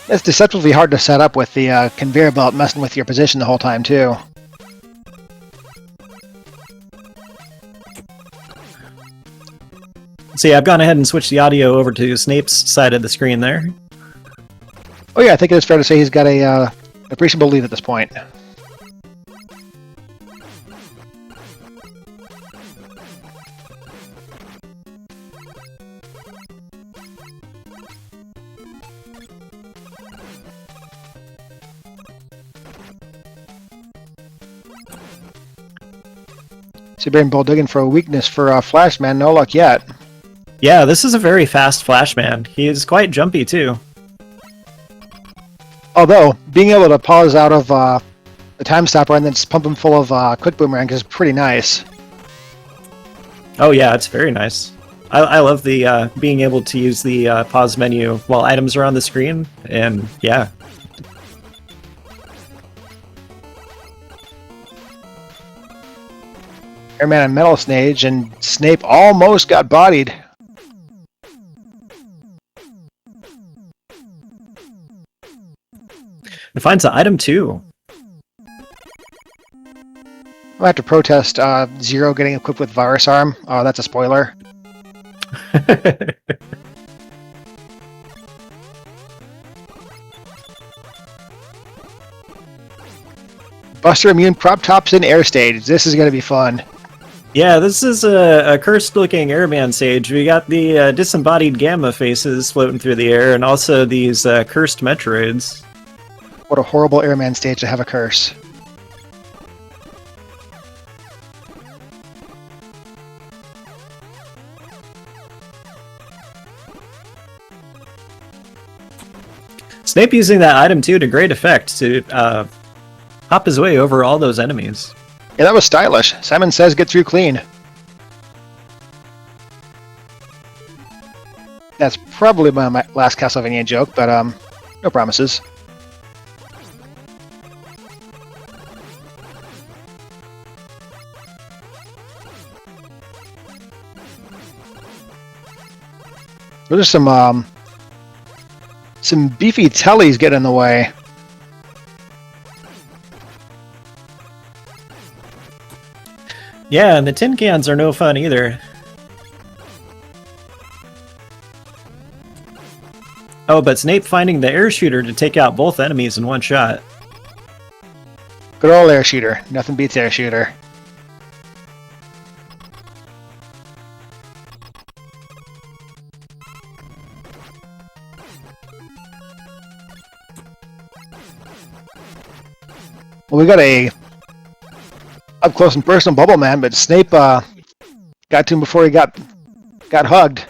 It's deceptively hard to set up with the conveyor belt messing with your position the whole time, too. See, I've gone ahead and switched the audio over to Snape's side of the screen there. Oh yeah, I think it's fair to say he's got a appreciable lead at this point. Siberianbull digging for a weakness for Flashman, no luck yet. Yeah, this is a very fast Flashman. He is quite jumpy too. Although, being able to pause out of the time stopper and then just pump him full of quick boomerang is pretty nice. Oh yeah, it's very nice. I love the being able to use the pause menu while items are on the screen, and yeah. Airman and Metal Snage, and Zneip almost got bodied. It finds an item too. I have to protest Zero getting equipped with Virus Arm. Oh, that's a spoiler. Buster Immune Prop Tops in Air Stage. This is going to be fun. Yeah, this is a cursed-looking airman stage. We got the disembodied gamma faces floating through the air, and also these cursed Metroids. What a horrible airman stage to have a curse. Zneip using that item too to great effect to hop his way over all those enemies. Yeah, that was stylish. Simon says get through clean. That's probably my last Castlevania joke, but no promises. There's some beefy tellies getting in the way. Yeah, and the tin cans are no fun either. Oh, but Zneip finding the air shooter to take out both enemies in one shot. Good old air shooter. Nothing beats air shooter. Well, we got a up close and personal Bubble Man, but Zneip got to him before he got hugged.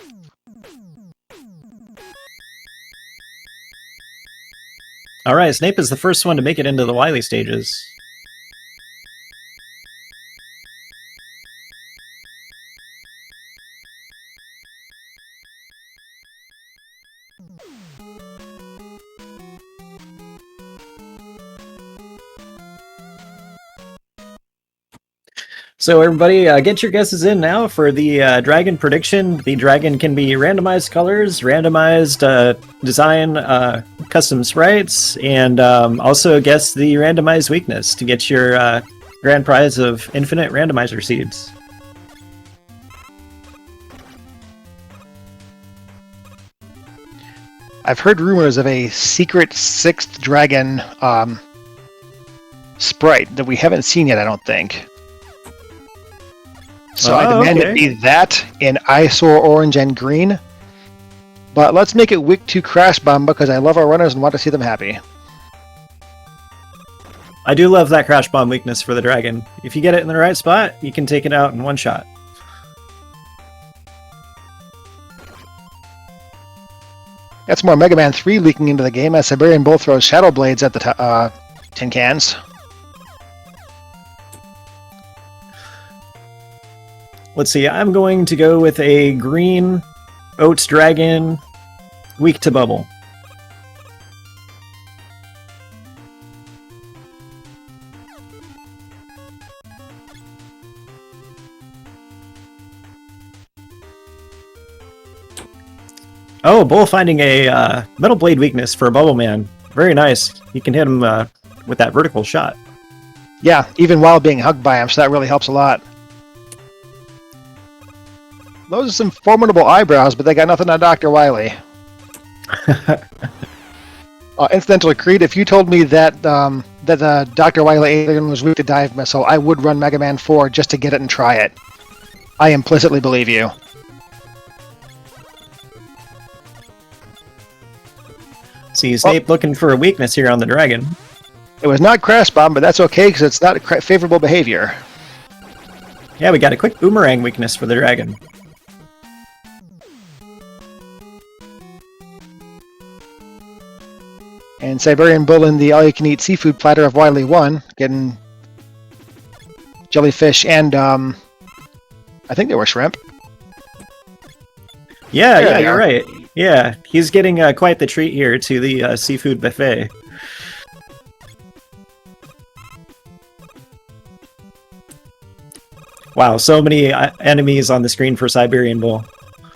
All right, Zneip is the first one to make it into the Wily stages. So everybody, get your guesses in now for the dragon prediction. The dragon can be randomized colors, randomized design, custom sprites, and also guess the randomized weakness to get your grand prize of infinite randomizer seeds. I've heard rumors of a secret sixth dragon sprite that we haven't seen yet, I don't think. So I demand it be that in eyesore orange and green. But let's make it Wick 2 Crash Bomb because I love our runners and want to see them happy. I do love that Crash Bomb weakness for the dragon. If you get it in the right spot, you can take it out in one shot. That's more Mega Man 3 leaking into the game as Siberian Bull throws Shadow Blades at the tin cans. Let's see, I'm going to go with a green Oats Dragon, weak to bubble. Oh, Bull finding a Metal Blade weakness for a Bubble Man. Very nice. You can hit him with that vertical shot. Yeah, even while being hugged by him, so that really helps a lot. Those are some formidable eyebrows, but they got nothing on Dr. Wily. Incidentally, Creed, if you told me that that Dr. Wily alien was weak to dive missile, I would run Mega Man 4 just to get it and try it. I implicitly believe you. See, Zneip looking for a weakness here on the dragon. It was not Crash Bomb, but that's okay because it's not favorable behavior. Yeah, we got a quick boomerang weakness for the dragon. And Siberian Bull in the all-you-can-eat seafood platter of Wily 1, getting jellyfish and, I think they were shrimp. Yeah, you're right. Yeah, he's getting quite the treat here to the seafood buffet. Wow, so many enemies on the screen for Siberian Bull.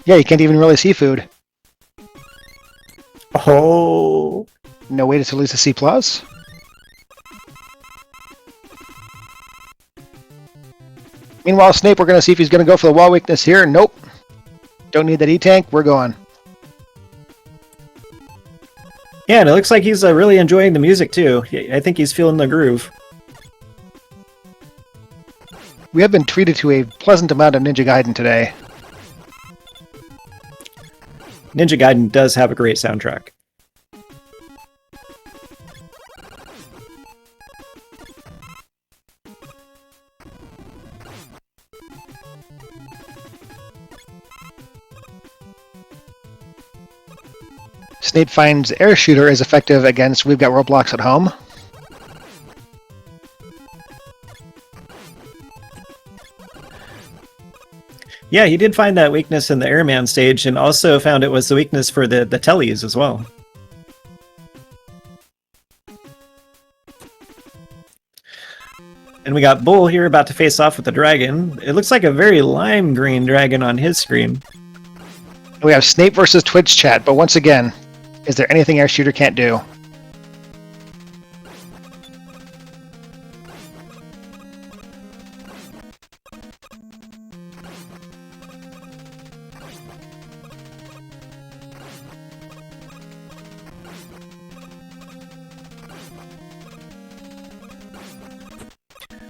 Yeah, you can't even really see food. Oh... No way to lose a C+? Meanwhile, Snape, we're going to see if he's going to go for the wall weakness here. Nope. Don't need that E-tank. We're going. Yeah, and it looks like he's really enjoying the music too. I think he's feeling the groove. We have been treated to a pleasant amount of Ninja Gaiden today. Ninja Gaiden does have a great soundtrack. Snape finds Air Shooter is effective against We've Got Roblox at Home. Yeah, he did find that weakness in the Airman stage, and also found it was the weakness for the tellies as well. And we got Bull here about to face off with the dragon. It looks like a very lime green dragon on his screen. We have Snape versus Twitch chat, but once again, is there anything Air Shooter can't do?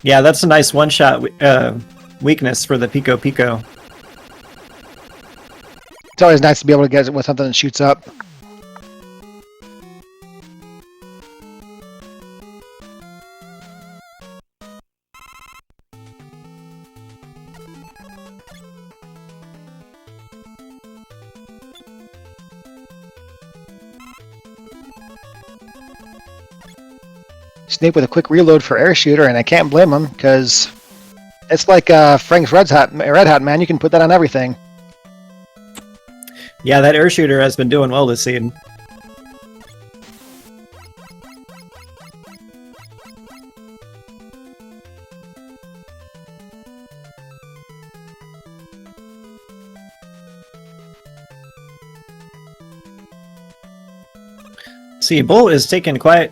Yeah, that's a nice one-shot weakness for the Pico Pico. It's always nice to be able to get it with something that shoots up. Snape with a quick reload for Air Shooter, and I can't blame him, because it's like Frank's Red Hot Man, you can put that on everything. Yeah, that Air Shooter has been doing well this season. See, Bull is taking quite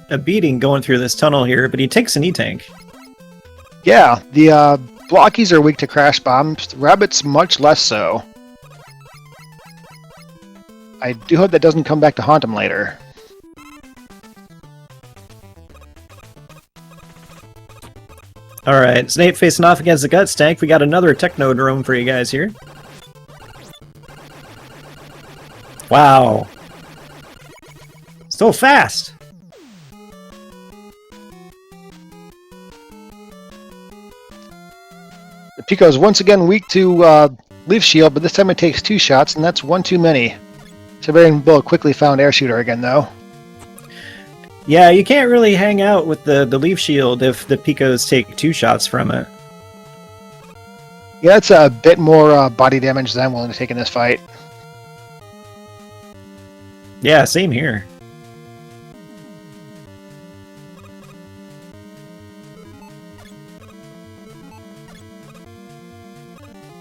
a beating going through this tunnel here, but he takes an E-tank. Yeah, the blockies are weak to crash bombs. Rabbits much less so. I do hope that doesn't come back to haunt him later. Alright, Snape facing off against the Guts tank. We got another Technodrome for you guys here. Wow. So fast! The Pico is once again weak to Leaf Shield, but this time it takes 2 shots, and that's one too many. Siberianbull quickly found Air Shooter again, though. Yeah, you can't really hang out with the Leaf Shield if the Picos take 2 shots from it. Yeah, that's a bit more body damage than I'm willing to take in this fight. Yeah, same here.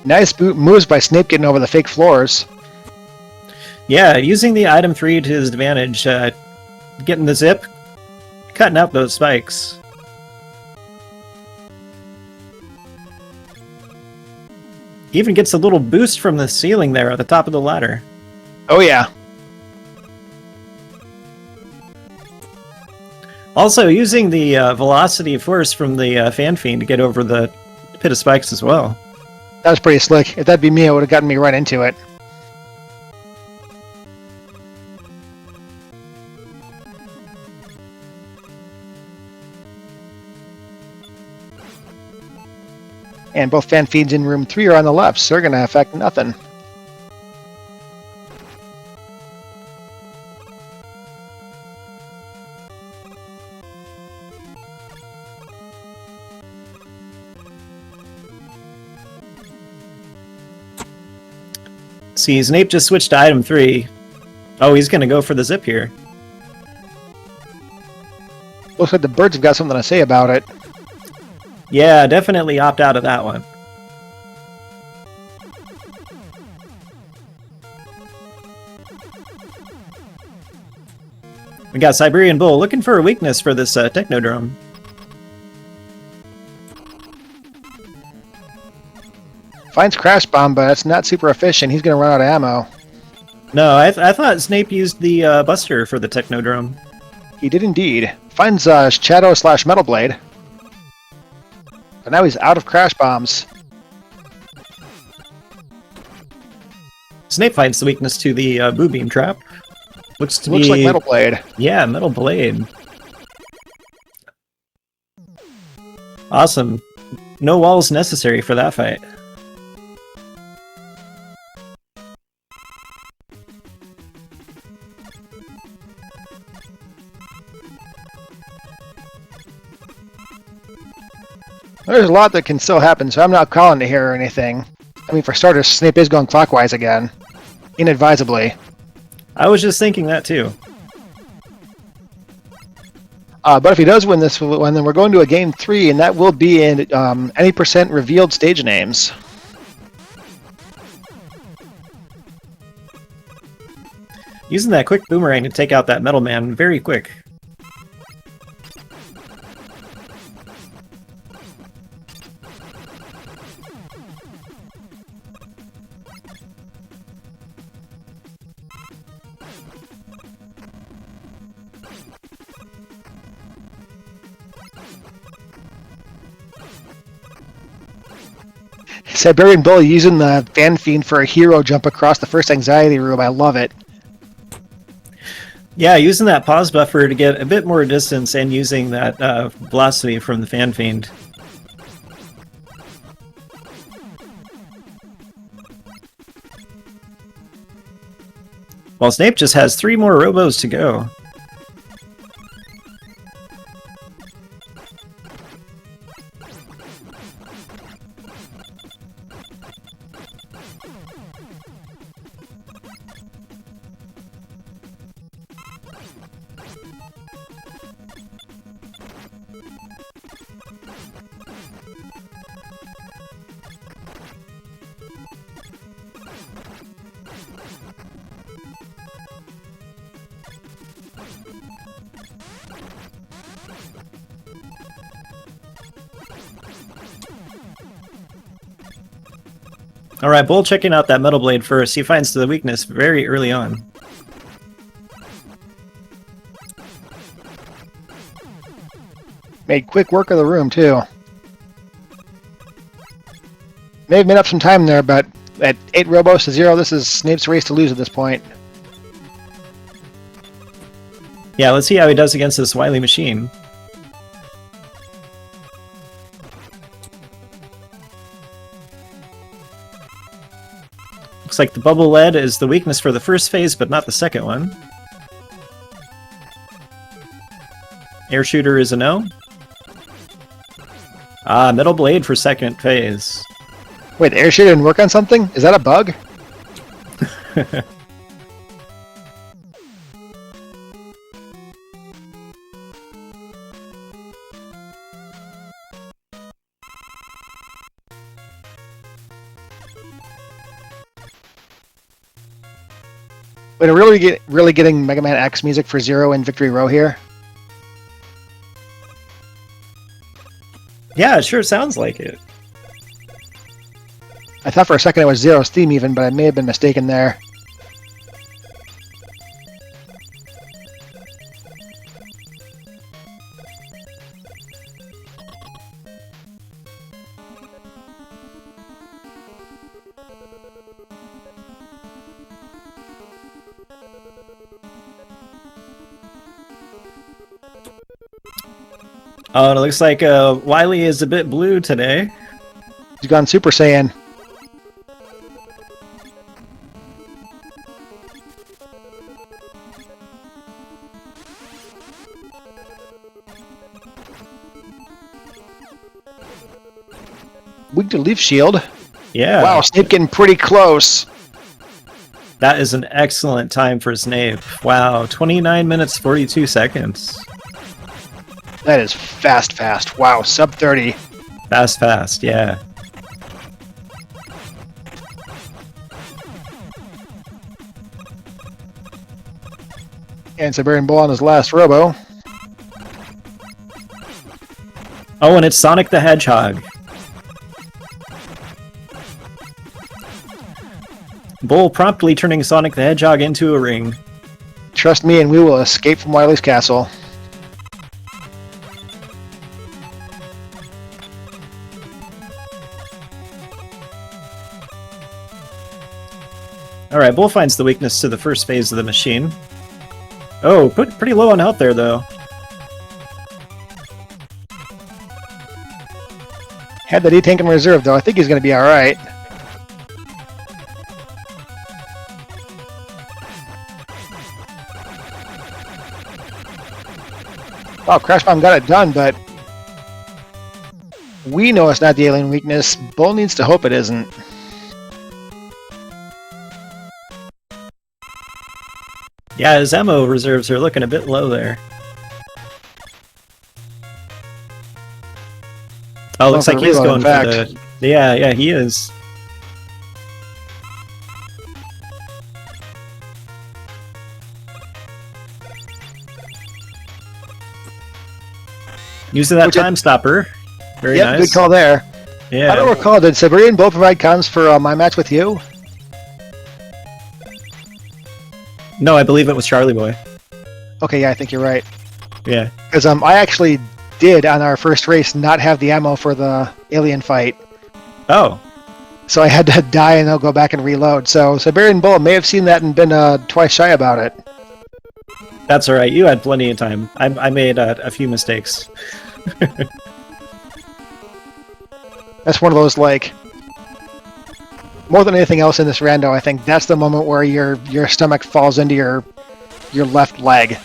Nice moves by Snape getting over the fake floors. Yeah, using the item 3 to his advantage, getting the zip, cutting out those spikes. He even gets a little boost from the ceiling there at the top of the ladder. Oh yeah. Also, using the velocity force from the Fan Fiend to get over the pit of spikes as well. That was pretty slick. If that'd be me, it would have gotten me right into it. And both fan feeds in room 3 are on the left, so they're going to affect nothing. See, Zneip just switched to item 3. Oh, he's going to go for the zip here. Looks like the birds have got something to say about it. Yeah, definitely opt out of that one. We got Siberian Bull looking for a weakness for this Technodrome. Finds Crash Bomb, but it's not super efficient. He's going to run out of ammo. No, I thought Zneip used the Buster for the Technodrome. He did indeed. Finds Shadow/Metal Blade. But now he's out of Crash Bombs. Zneip finds the weakness to the Boo Beam Trap. Looks like Metal Blade. Yeah, Metal Blade. Awesome. No walls necessary for that fight. There's a lot that can still happen, so I'm not calling it here or anything. I mean, for starters, Zneip is going clockwise again. Inadvisably. I was just thinking that too. But if he does win this one, then we're going to a game 3, and that will be in any % revealed stage names. Using that quick boomerang to take out that Metal Man very quick. Siberian Bull using the Fan Fiend for a hero jump across the first anxiety room. I love it. Yeah, using that pause buffer to get a bit more distance and using that velocity from the Fan Fiend. While Zneip just has 3 more robos to go. Alright, Bull checking out that Metal Blade first. He finds the weakness very early on. Made quick work of the room, too. May have made up some time there, but at 8 robos to 0, this is Zneip's race to lose at this point. Yeah, let's see how he does against this wily machine. Looks like the bubble lead is the weakness for the first phase, but not the second one. Air shooter is a no. Ah, Metal Blade for second phase. Wait, the air shooter didn't work on something? Is that a bug? Wait, are we really getting Mega Man X music for 0 in Victory Row here? Yeah, it sure sounds like it. I thought for a second it was Zero's theme even, but I may have been mistaken there. Oh, and it looks like Wily is a bit blue today. He's gone Super Saiyan. Weak to Leaf Shield. Yeah. Wow, Zneip getting pretty close. That is an excellent time for Zneip. Wow, 29 minutes, 42 seconds. That is fast. Wow, sub 30. Fast, yeah. And Siberian Bull on his last robo. Oh, and it's Sonic the Hedgehog. Bull promptly turning Sonic the Hedgehog into a ring. Trust me, and we will escape from Wily's castle. Alright, Bull finds the weakness to the first phase of the machine. Oh, pretty low on health there, though. Had that E-Tank in reserve, though. I think he's going to be alright. Wow, Crash Bomb got it done, but we know it's not the alien weakness. Bull needs to hope it isn't. Yeah, his ammo reserves are looking a bit low there. Oh, looks like he's going for the... Yeah, he is. Using that time stopper. Very nice. Good call there. Yeah. I don't recall, did Siberian Bull provide comms for my match with you? No, I believe it was Charlie Boy. Okay, yeah, I think you're right. Yeah. Because I actually did, on our first race, not have the ammo for the alien fight. Oh. So I had to die and I'll go back and reload. So Siberian Bull may have seen that and been twice shy about it. That's alright, you had plenty of time. I made a few mistakes. That's one of those, like, more than anything else in this rando, I think that's the moment where your stomach falls into your left leg.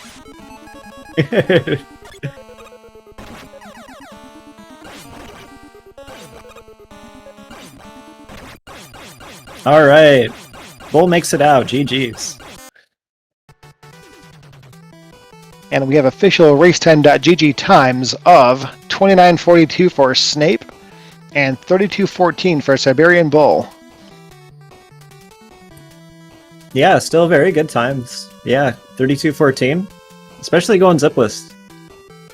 Alright. Bull makes it out. GG's. And we have official race10.gg times of 29:42 for Zneip and 32:14 for Siberian Bull. Yeah, still very good times. Yeah, 32:14. Especially going zipless.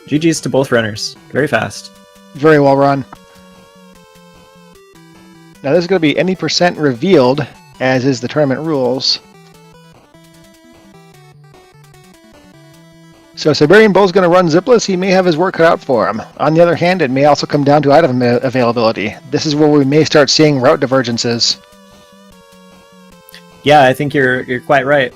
GG's to both runners. Very fast. Very well run. Now this is going to be any percent revealed, as is the tournament rules. So Siberian Bull's going to run zipless. He may have his work cut out for him. On the other hand, it may also come down to item availability. This is where we may start seeing route divergences. Yeah, I think you're quite right.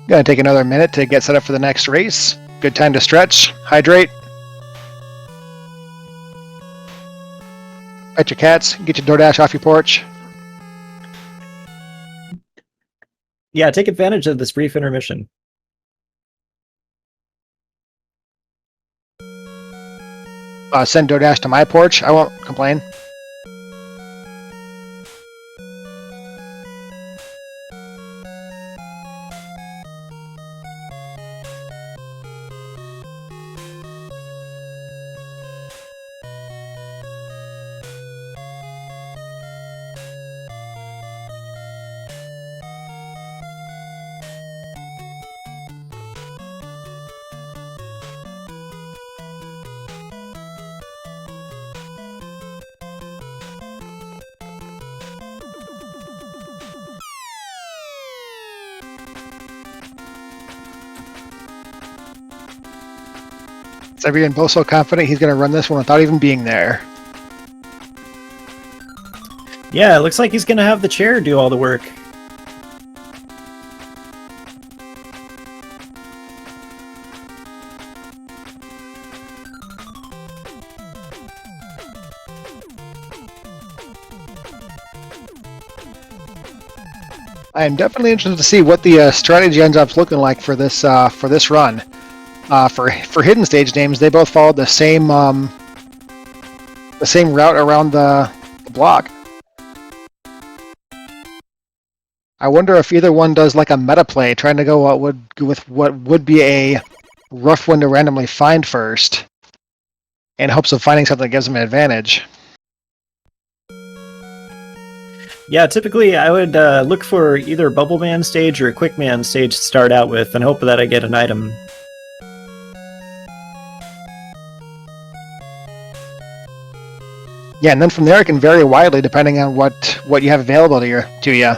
Gonna take another minute to get set up for the next race. Good time to stretch, hydrate, pet your cats, get your DoorDash off your porch. Yeah, take advantage of this brief intermission. Send DoorDash to my porch. I won't complain. Siberian Bull so confident he's going to run this one without even being there. Yeah, it looks like he's going to have the chair do all the work. I am definitely interested to see what the strategy ends up looking like for this run. For hidden stage names, they both followed the same route around the block. I wonder if either one does like a meta play, trying to go with what would be a rough one to randomly find first, in hopes of finding something that gives them an advantage. Yeah, typically I would look for either Bubble Man stage or a Quick Man stage to start out with and hope that I get an item. Yeah, and then from there it can vary widely depending on what you have available to you.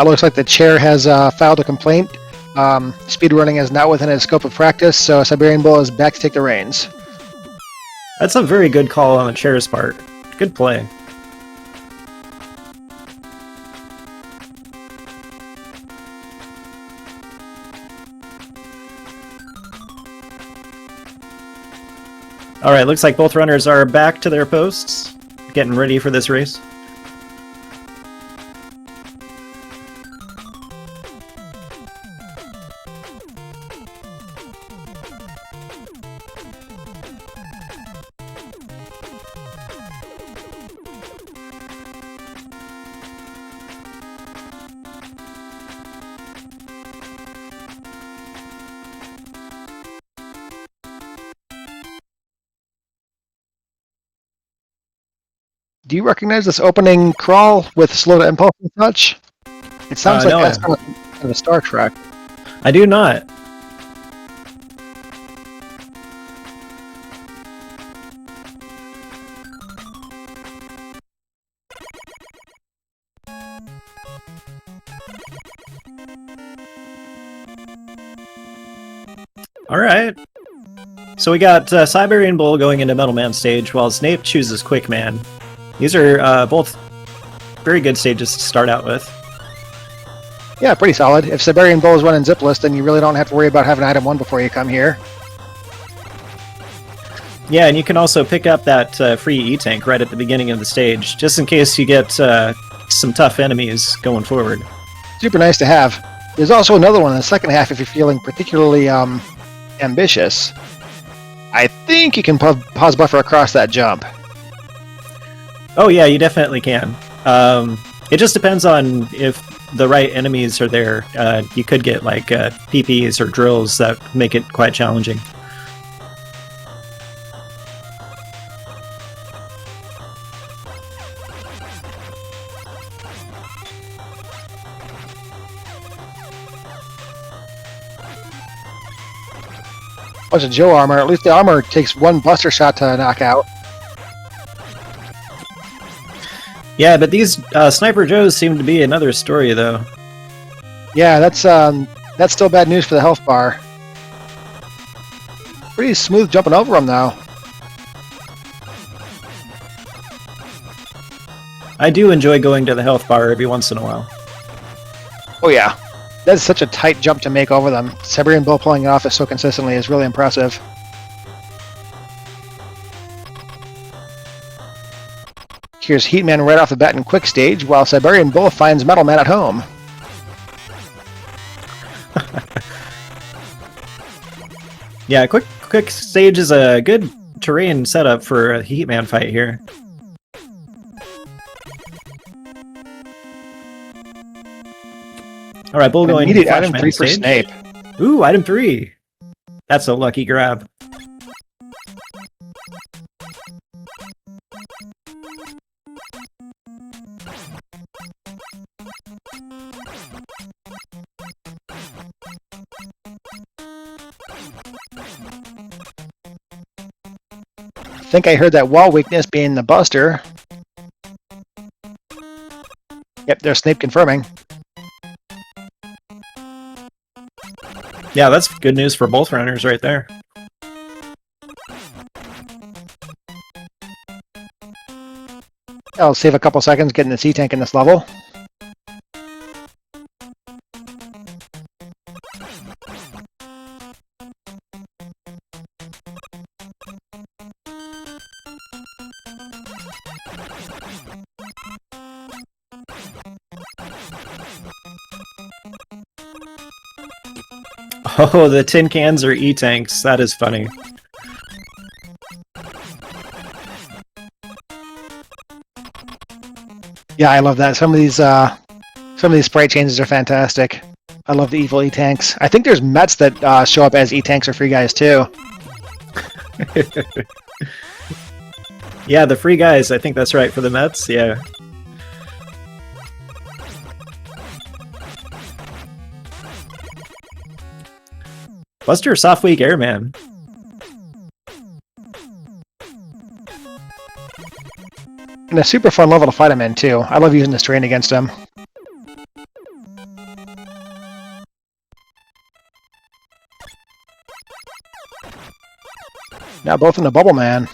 Looks like the chair has filed a complaint. Speedrunning is not within his scope of practice, so Siberian Bull is back to take the reins. That's a very good call on the chair's part. Good play. Alright, looks like both runners are back to their posts, getting ready for this race. Do you recognize this opening crawl with slow to impulse and such? It sounds like no, that's kind of a Star Trek. I do not. Alright. So we got Siberian Bull going into Metal Man stage, while Zneip chooses Quick Man. These are both very good stages to start out with. Yeah, pretty solid. If Siberian Bull is running zip list, then you really don't have to worry about having item 1 before you come here. Yeah, and you can also pick up that free E-Tank right at the beginning of the stage, just in case you get some tough enemies going forward. Super nice to have. There's also another one in the second half if you're feeling particularly ambitious. I think you can pause buffer across that jump. Oh yeah, you definitely can. It just depends on if the right enemies are there. You could get like PPs or drills that make it quite challenging. Bunch of Joe armor. At least the armor takes one buster shot to knock out. Yeah, but these Sniper Joes seem to be another story, though. Yeah, that's still bad news for the health bar. Pretty smooth jumping over them, though. I do enjoy going to the health bar every once in a while. Oh yeah, that's such a tight jump to make over them. Siberian Bull pulling it off so consistently is really impressive. Here's Heatman right off the bat in quick stage, while Siberian Bull finds Metal Man at home. Yeah, quick stage is a good terrain setup for a Heatman fight here. Alright, Bull going immediate Flashman item 3 for stage. Zneip. Ooh, item 3! That's a lucky grab. I think I heard that wall weakness being the buster. Yep, there's Zneip confirming. Yeah, that's good news for both runners right there. I'll save a couple seconds getting the C-Tank in this level. Oh, the tin cans are E-Tanks. That is funny. Yeah, I love that. Some of these sprite changes are fantastic. I love the evil E-Tanks. I think there's Mets that show up as E-Tanks or free guys too. Yeah, the free guys, I think that's right for the Mets, yeah. Buster Soft Weak Airman. And a super fun level to fight him in too. I love using this terrain against him. Now both in the Bubble Man.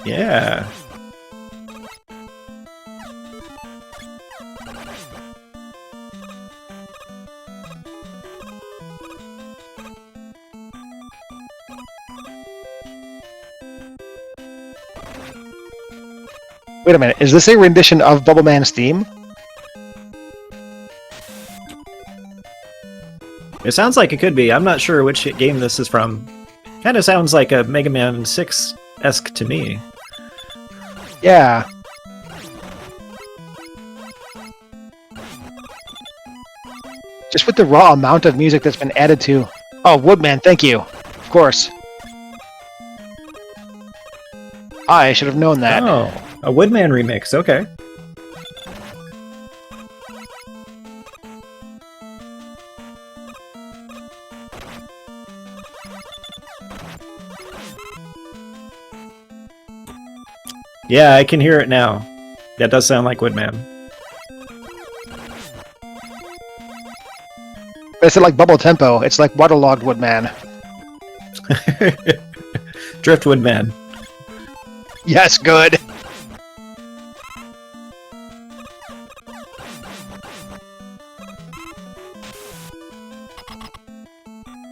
Yeah. Wait a minute, is this a rendition of Bubble Man's theme? It sounds like it could be. I'm not sure which game this is from. Kind of sounds like a Mega Man 6-esque to me. Yeah. Just with the raw amount of music that's been added to... Oh, Woodman, thank you. Of course. I should have known that. Oh, a Woodman remix, okay. Yeah, I can hear it now. That does sound like Woodman. But it's like Bubble Tempo. It's like Waterlogged Woodman. Driftwood Man. Yes, good.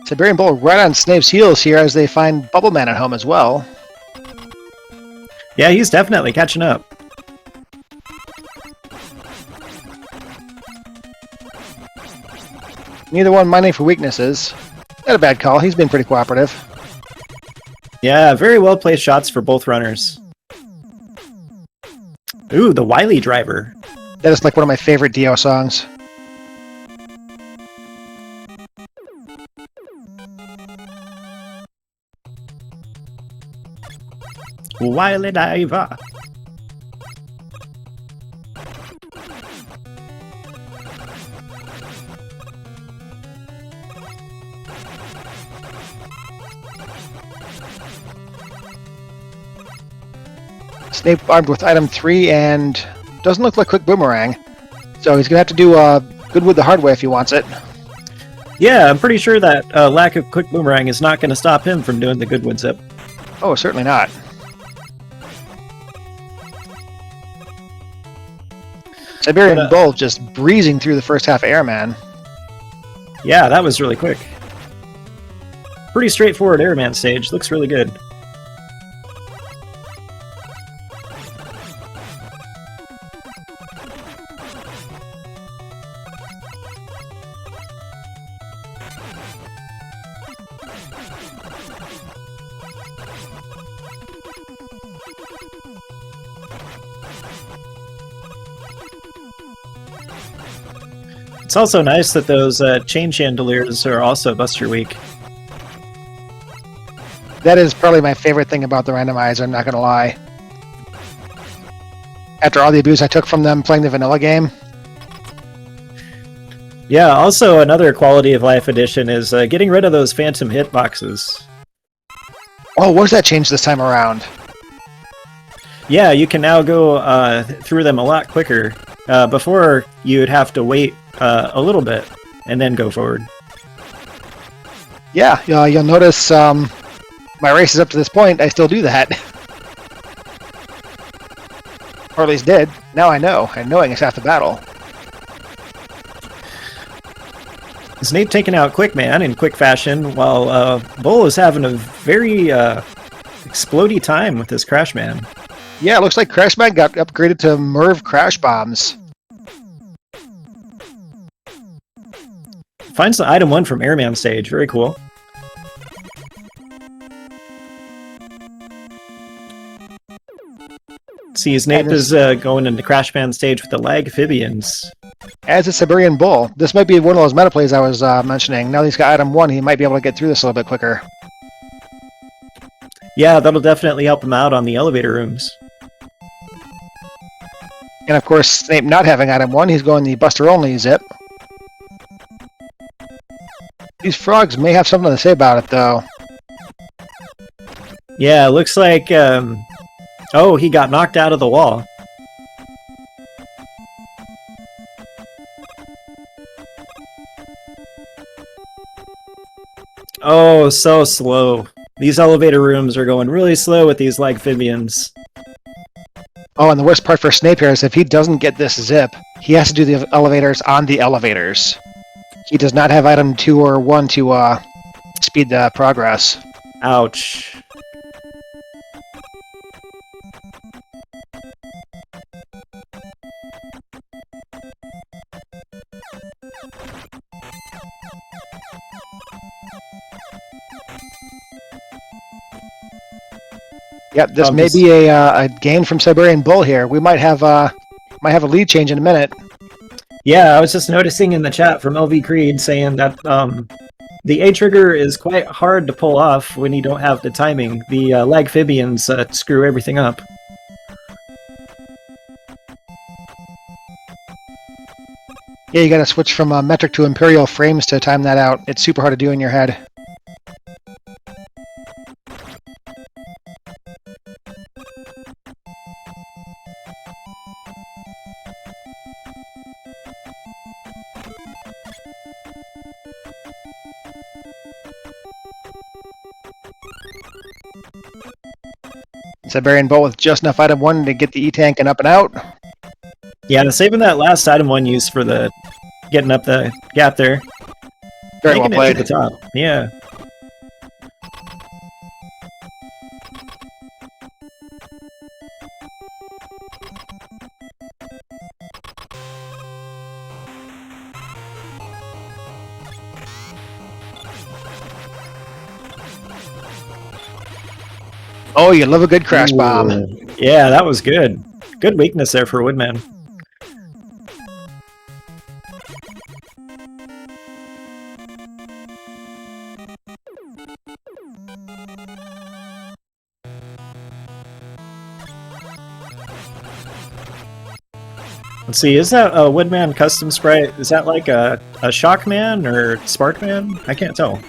Siberian Bull right on Snape's heels here as they find Bubble Man at home as well. Yeah, he's definitely catching up. Neither one minding for weaknesses. Not a bad call. He's been pretty cooperative. Yeah, very well placed shots for both runners. Ooh, the Wily Driver. That is like one of my favorite Dio songs. Wily Diver. Snape armed with item 3 and doesn't look like Quick Boomerang. So he's going to have to do Goodwood the hard way if he wants it. Yeah, I'm pretty sure that lack of Quick Boomerang is not going to stop him from doing the Goodwood zip. Oh, certainly not. Siberian Bull just breezing through the first half of Airman. Yeah, that was really quick. Pretty straightforward Airman stage. Looks really good. It's also nice that those chain chandeliers are also Buster Weak. That is probably my favorite thing about the randomizer, I'm not going to lie. After all the abuse I took from them playing the vanilla game. Yeah, also another quality of life addition is getting rid of those phantom hitboxes. Oh, what does that change this time around? Yeah, you can now go through them a lot quicker. Before, you'd have to wait a little bit and then go forward. Yeah, you'll notice my races up to this point, I still do that. Or at least did. Now I know, and knowing is half the battle. Zneip taking out Quick Man in quick fashion, while Bull is having a very explodey time with his Crash Man. Yeah, it looks like Crash Man got upgraded to Merv Crash Bombs. Finds the item 1 from Airman stage, very cool. See, Zneip is going into Crash Man stage with the Lag Amphibians. as a Siberian Bull. This might be one of those meta plays I was mentioning. Now that he's got item 1, he might be able to get through this a little bit quicker. Yeah, that'll definitely help him out on the elevator rooms. And of course, Zneip not having item 1, he's going the Buster-only zip. These frogs may have something to say about it, though. Yeah, it looks like... oh, he got knocked out of the wall. Oh, so slow. These elevator rooms are going really slow with these amphibians. Oh, and the worst part for Zneip here is if he doesn't get this zip, he has to do the elevators on the elevators. He does not have item 2 or 1 to speed the progress. Ouch. Yep, this may be a gain from Siberian Bull here. We might have a lead change in a minute. Yeah, I was just noticing in the chat from LV Creed saying that the A trigger is quite hard to pull off when you don't have the timing. The lagphibians screw everything up. Yeah, you gotta switch from metric to imperial frames to time that out. It's super hard to do in your head. Siberian Bull with just enough item 1 to get the E-tank and up and out. Yeah, saving that last item 1 use for the getting up the gap there. Very well played. At the top. Yeah. Oh, you love a good crash bomb. Yeah, that was good. Good weakness there for Woodman. Let's see, is that a Woodman custom sprite? Is that like a Shockman or Sparkman? I can't tell.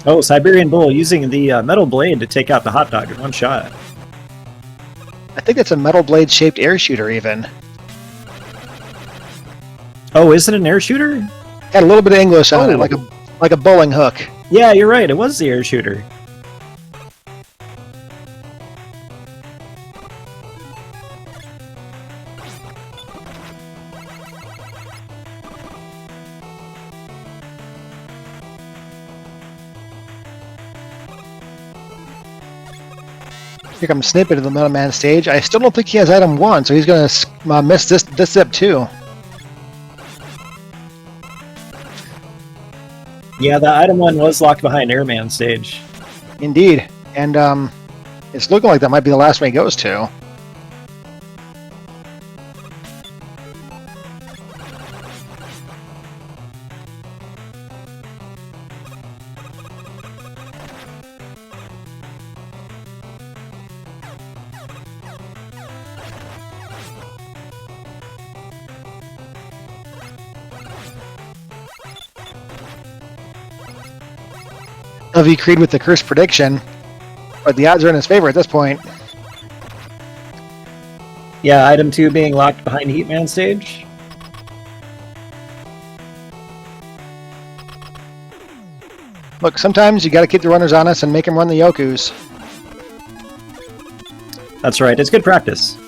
Oh, Siberian Bull using the metal blade to take out the hot dog in one shot. I think it's a metal blade shaped air shooter even. Oh, is it an air shooter? Had a little bit of English on it, like a bowling hook. Yeah, you're right. It was the air shooter. Here comes Zneip into the Metal Man stage. I still don't think he has item 1, so he's going to miss this zip too. Yeah, the item 1 was locked behind Airman stage. Indeed. And it's looking like that might be the last one he goes to. LV Creed with the curse prediction, but the odds are in his favor at this point. Yeah, item 2 being locked behind Heatman stage. Look, sometimes you got to keep the runners honest and make them run the Yokus. That's right, it's good practice.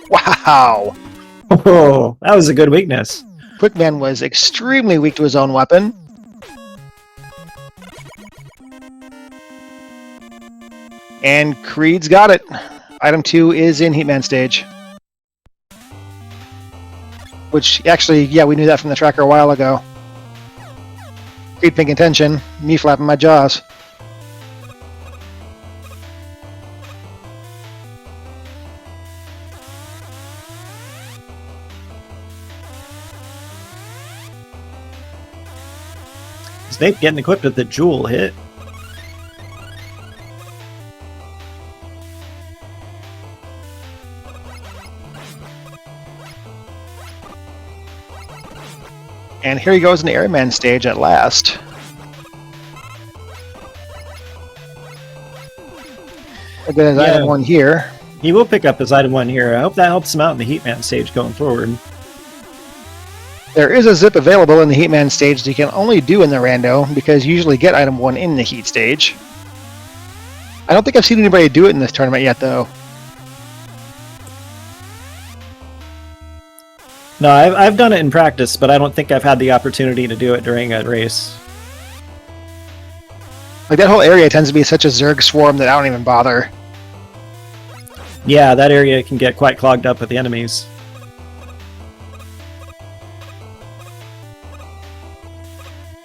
Wow! Oh, that was a good weakness. Quickman was extremely weak to his own weapon. And Creed's got it. Item 2 is in Heatman stage. Which, actually, yeah, we knew that from the tracker a while ago. Creed paying attention, me flapping my jaws. Zneip getting equipped with the Jewel hit. And here he goes in the Airman stage at last. Look at his item 1 here. He will pick up his item 1 here. I hope that helps him out in the Heatman stage going forward. There is a zip available in the Heatman stage that you can only do in the rando, because you usually get item 1 in the Heat stage. I don't think I've seen anybody do it in this tournament yet, though. No, I've done it in practice, but I don't think I've had the opportunity to do it during a race. Like, that whole area tends to be such a Zerg swarm that I don't even bother. Yeah, that area can get quite clogged up with the enemies.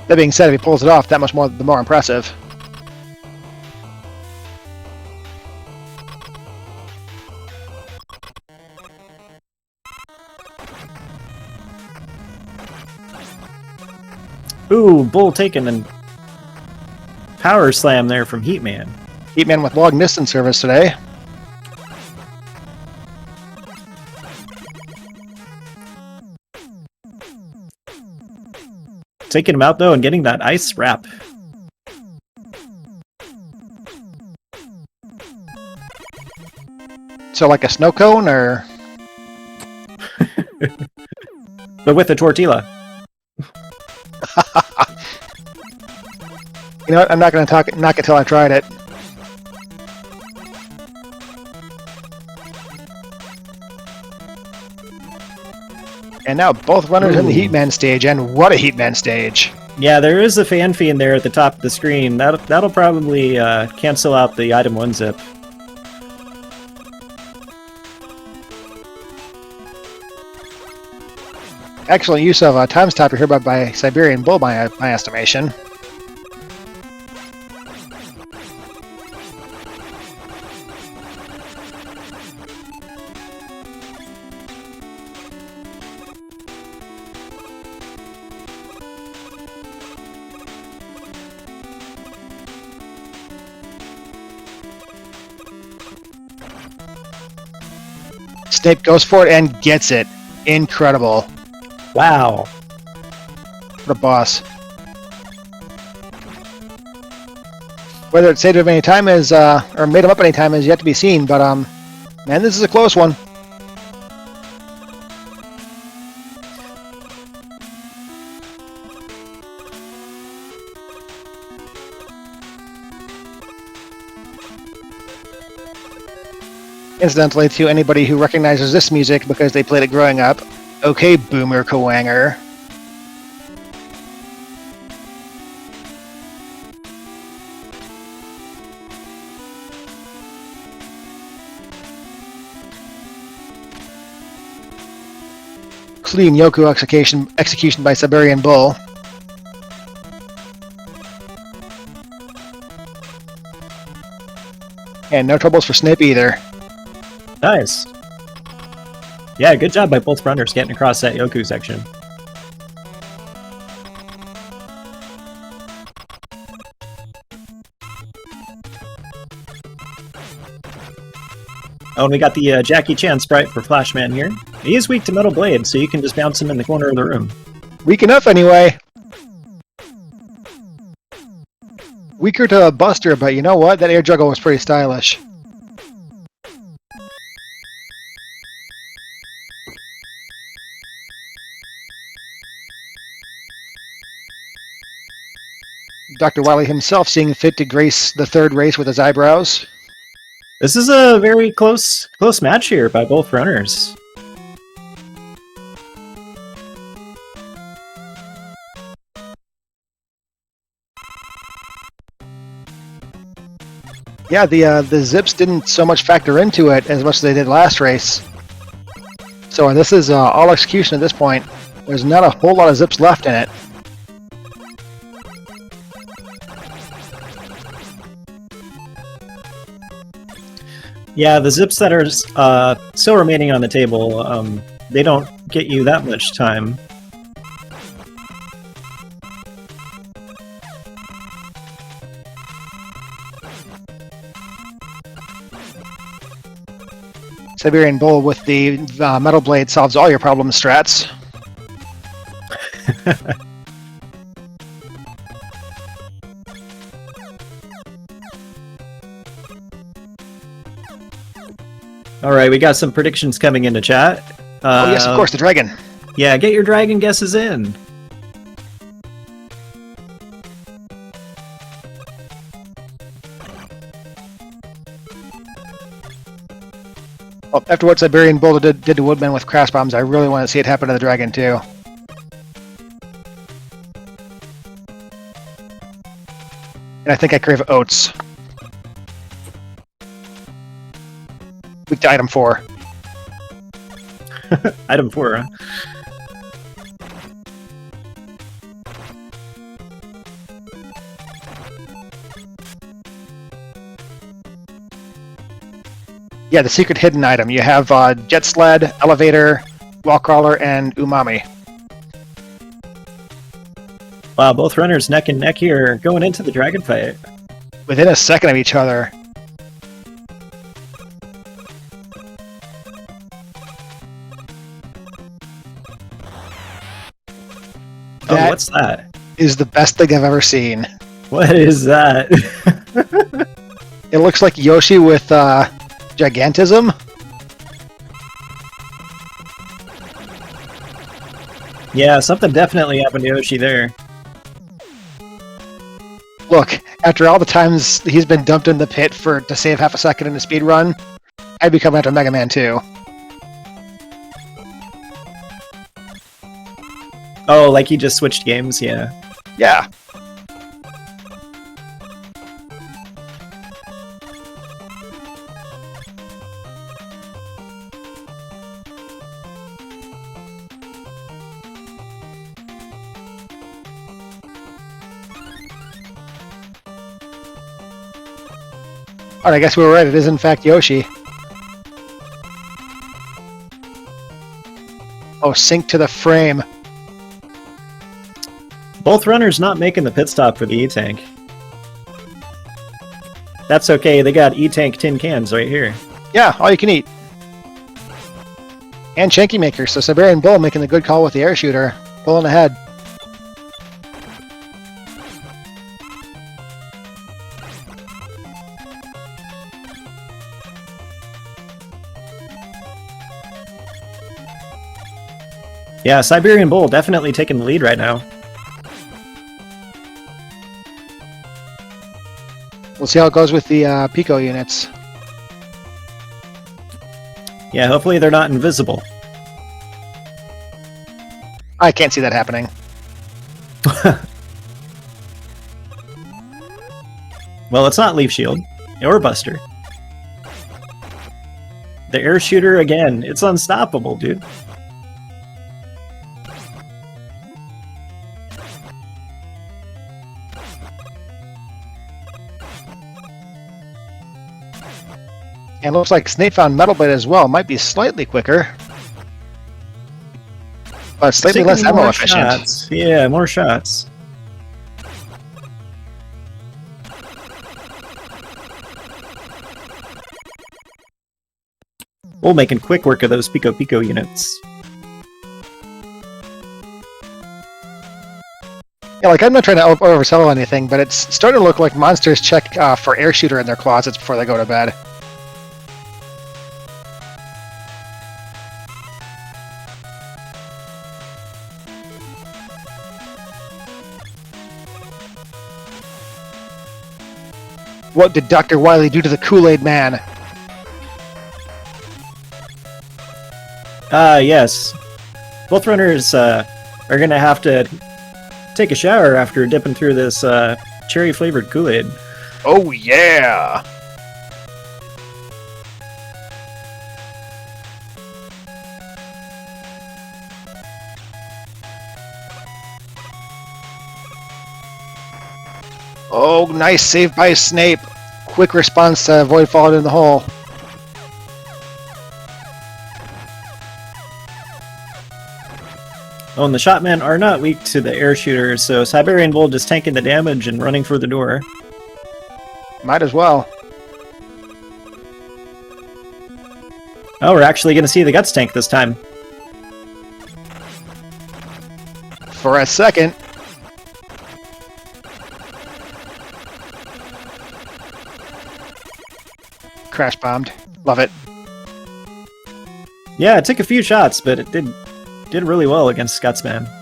That being said, if he pulls it off, that much more, the more impressive. Ooh, bull taken and power slam there from Heatman. Heatman with long distance service today. Taking him out though and getting that ice wrap. So like a snow cone, or? But with a tortilla. You know what? I'm not going to knock it till I tried it. And now both runners in the Heatman stage, and what a Heatman stage! Yeah, there is a fan fiend there at the top of the screen. That'll probably cancel out the item 1 zip. Excellent use of a time stopper here by Siberian Bull, by my estimation. Zneip goes for it and gets it. Incredible. Wow. What a boss. Whether it saved him any time is, or made him up any time is yet to be seen, but, man, this is a close one. Incidentally, to anybody who recognizes this music because they played it growing up, okay, Boomer Kawanger. Clean Yoku execution by Siberian Bull. And no troubles for Zneip either. Nice. Yeah, good job by both runners getting across that Yoku section. Oh, and we got the Jackie Chan sprite for Flashman here. He is weak to Metal Blade, so you can just bounce him in the corner of the room. Weak enough, anyway. Weaker to Buster, but you know what? That air juggle was pretty stylish. Dr. Wily himself seeing fit to grace the third race with his eyebrows. This is a very close match here by both runners. Yeah, the zips didn't so much factor into it as much as they did last race. So this is all execution at this point. There's not a whole lot of zips left in it. Yeah, the zips that are still remaining on the table, they don't get you that much time. Siberian Bull with the metal blade solves all your problem strats. All right, we got some predictions coming into chat. Oh yes, of course, the dragon. Yeah, get your dragon guesses in. Well, after what Siberian Bull did to Woodman with crash bombs, I really want to see it happen to the dragon too. And I think I crave oats. Weak to item 4. Item 4, huh? Yeah, the secret hidden item. You have jet sled, elevator, wall crawler, and umami. Wow, both runners neck and neck here, going into the dragon fight. Within a second of each other. Oh, what's that? Is the best thing I've ever seen. What is that? It looks like Yoshi with gigantism. Yeah, something definitely happened to Yoshi there. Look, after all the times he's been dumped in the pit to save half a second in a speed run, I'd be coming after Mega Man 2. Oh, like he just switched games, yeah. Yeah. Alright, I guess we were right. It is in fact Yoshi. Oh, sync to the frame. Both runners not making the pit stop for the E-Tank. That's okay, they got E-Tank tin cans right here. Yeah, all you can eat. And Shanky Maker, so Siberian Bull making the good call with the air shooter. Pulling ahead. Yeah, Siberian Bull definitely taking the lead right now. We'll see how it goes with the Pico units. Yeah, hopefully they're not invisible. I can't see that happening. Well, it's not Leaf Shield. Or Buster. The air shooter again. It's unstoppable, dude. And looks like Zneip found Metal Blade as well. Might be slightly quicker. But slightly less ammo efficient. Shots. Yeah, more shots. Bull making quick work of those Pico Pico units. Yeah, like I'm not trying to oversell anything, but it's starting to look like monsters check for air shooter in their closets before they go to bed. What did Dr. Wily do to the Kool-Aid Man? Yes. Both runners are going to have to take a shower after dipping through this cherry-flavored Kool-Aid. Oh, yeah! Oh, nice save by Zneip. Quick response to avoid falling in the hole. Oh, and the shotmen are not weak to the air shooters, so Siberian Bull just tanking the damage and running for the door. Might as well. Oh, we're actually going to see the Guts tank this time. For a second. Crash bombed. Love it. Yeah, it took a few shots, but it did really well against Gutsman.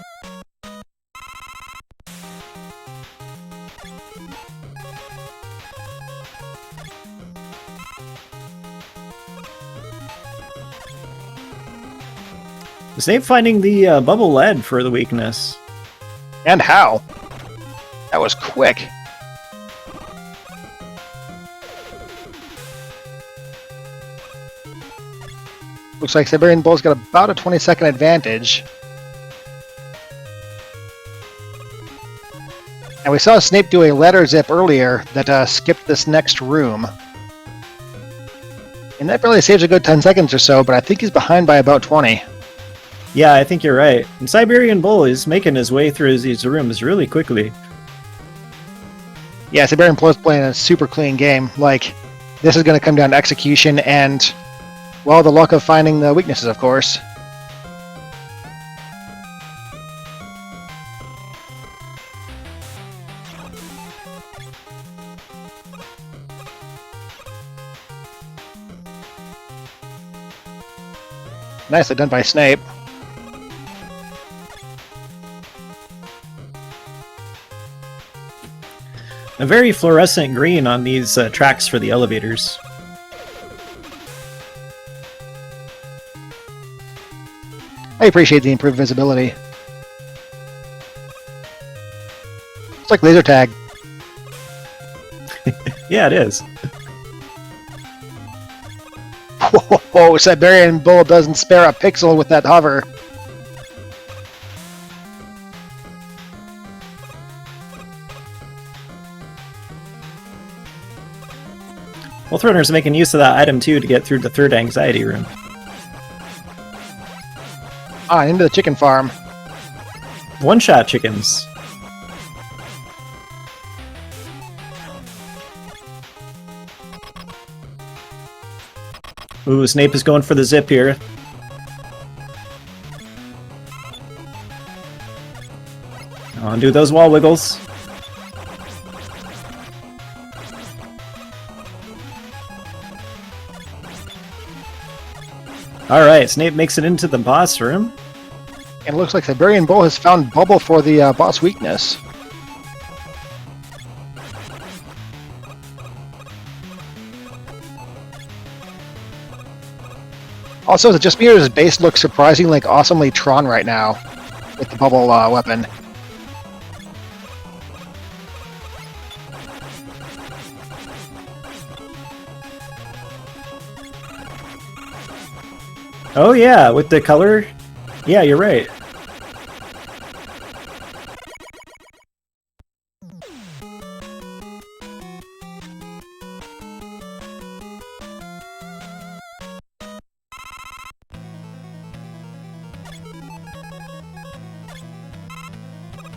Zneip finding the bubble lead for the weakness. And how? That was quick. Looks like Siberian Bull's got about a 20-second advantage. And we saw Zneip do a letter zip earlier that skipped this next room. And that barely saves a good 10 seconds or so, but I think he's behind by about 20. Yeah, I think you're right. And Siberian Bull is making his way through these rooms really quickly. Yeah, Siberian Bull is playing a super clean game. Like, this is going to come down to execution and, well, the luck of finding the weaknesses, of course. Nicely done by Zneip. A very fluorescent green on these tracks for the elevators. I appreciate the improved visibility. It's like laser tag. Yeah, it is. Whoa, Siberian Bull doesn't spare a pixel with that hover. Both runners are making use of that item too to get through the third anxiety room. Ah, into the chicken farm. One-shot chickens. Ooh, Zneip is going for the zip here. Undo those wall wiggles. Alright, Zneip makes it into the boss room. And it looks like Siberian Bull has found bubble for the boss weakness. Also, is it just me or does his base look surprisingly like awesomely Tron right now with the bubble weapon? Oh yeah, with the color. Yeah, you're right.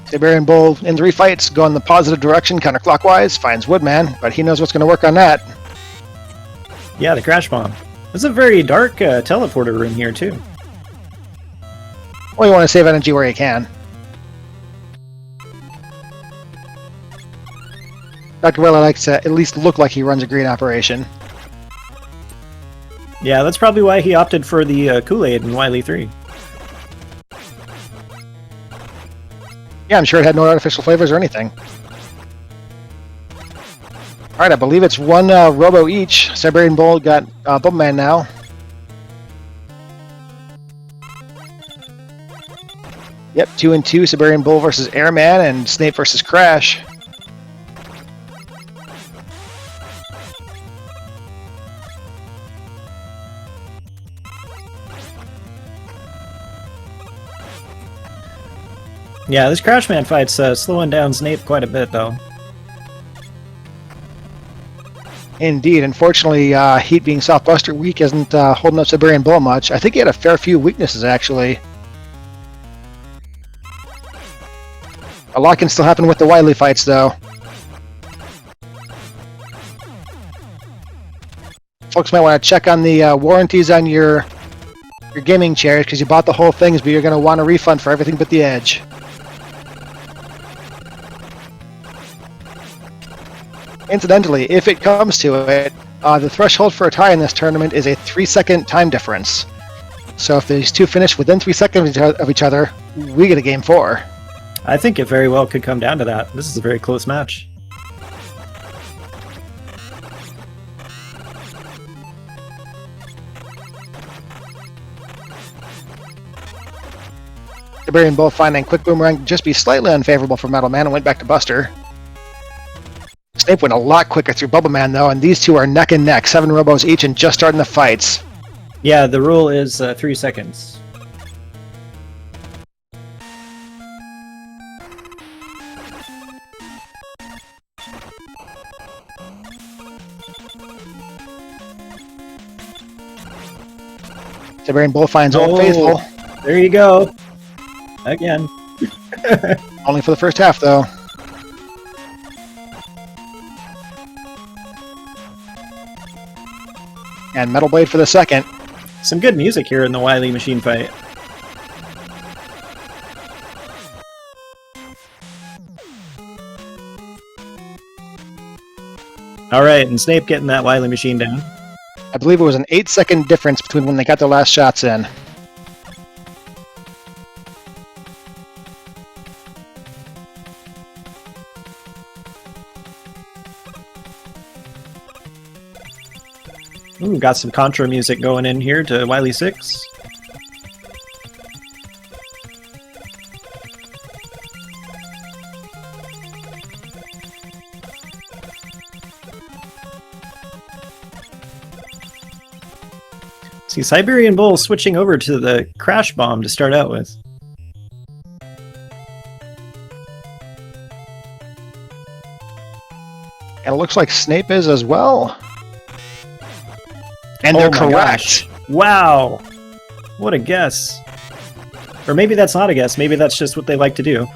Siberian Bull in 3 fights, going the positive direction counterclockwise, finds Woodman, but he knows what's going to work on that. Yeah, the crash bomb. It's a very dark teleporter room here too. Well, you want to save energy where you can. Dr. Weller likes to at least look like he runs a green operation. Yeah, that's probably why he opted for the Kool-Aid in Wily 3. Yeah, I'm sure it had no artificial flavors or anything. Alright, I believe it's one robo each. Siberian Bull got Bubbleman now. Yep, 2 and 2, Siberian Bull versus Airman, and Zneip versus Crash. Yeah, this Crashman fight's slowing down Zneip quite a bit, though. Indeed. Unfortunately, Heat being Soft Buster weak isn't holding up Siberian Bull much. I think he had a fair few weaknesses, actually. A lot can still happen with the Wily fights, though. Folks might want to check on the warranties on your gaming chairs, because you bought the whole things, but you're going to want a refund for everything but the edge. Incidentally, if it comes to it, the threshold for a tie in this tournament is a 3-second time difference. So if these two finish within 3 seconds of each other, we get a game 4. I think it very well could come down to that. This is a very close match. Siberian Bull finding Quick Boomerang just be slightly unfavorable for Metal Man and went back to Buster. Zneip went a lot quicker through Bubble Man, though, and these two are neck and neck, 7 robos each and just starting the fights. Yeah, the rule is 3 seconds. Siberian Bull finds Old Faithful. There you go. Again. Only for the first half, though. And Metal Blade for the second. Some good music here in the Wily Machine fight. Alright, and Zneip getting that Wily Machine down. I believe it was an 8-second difference between when they got their last shots in. Ooh, got some Contra music going in here to Wily 6. See, Siberian Bull switching over to the Crash Bomb to start out with. And it looks like Zneip is as well. And they're correct. Gosh. Wow. What a guess. Or maybe that's not a guess. Maybe that's just what they like to do.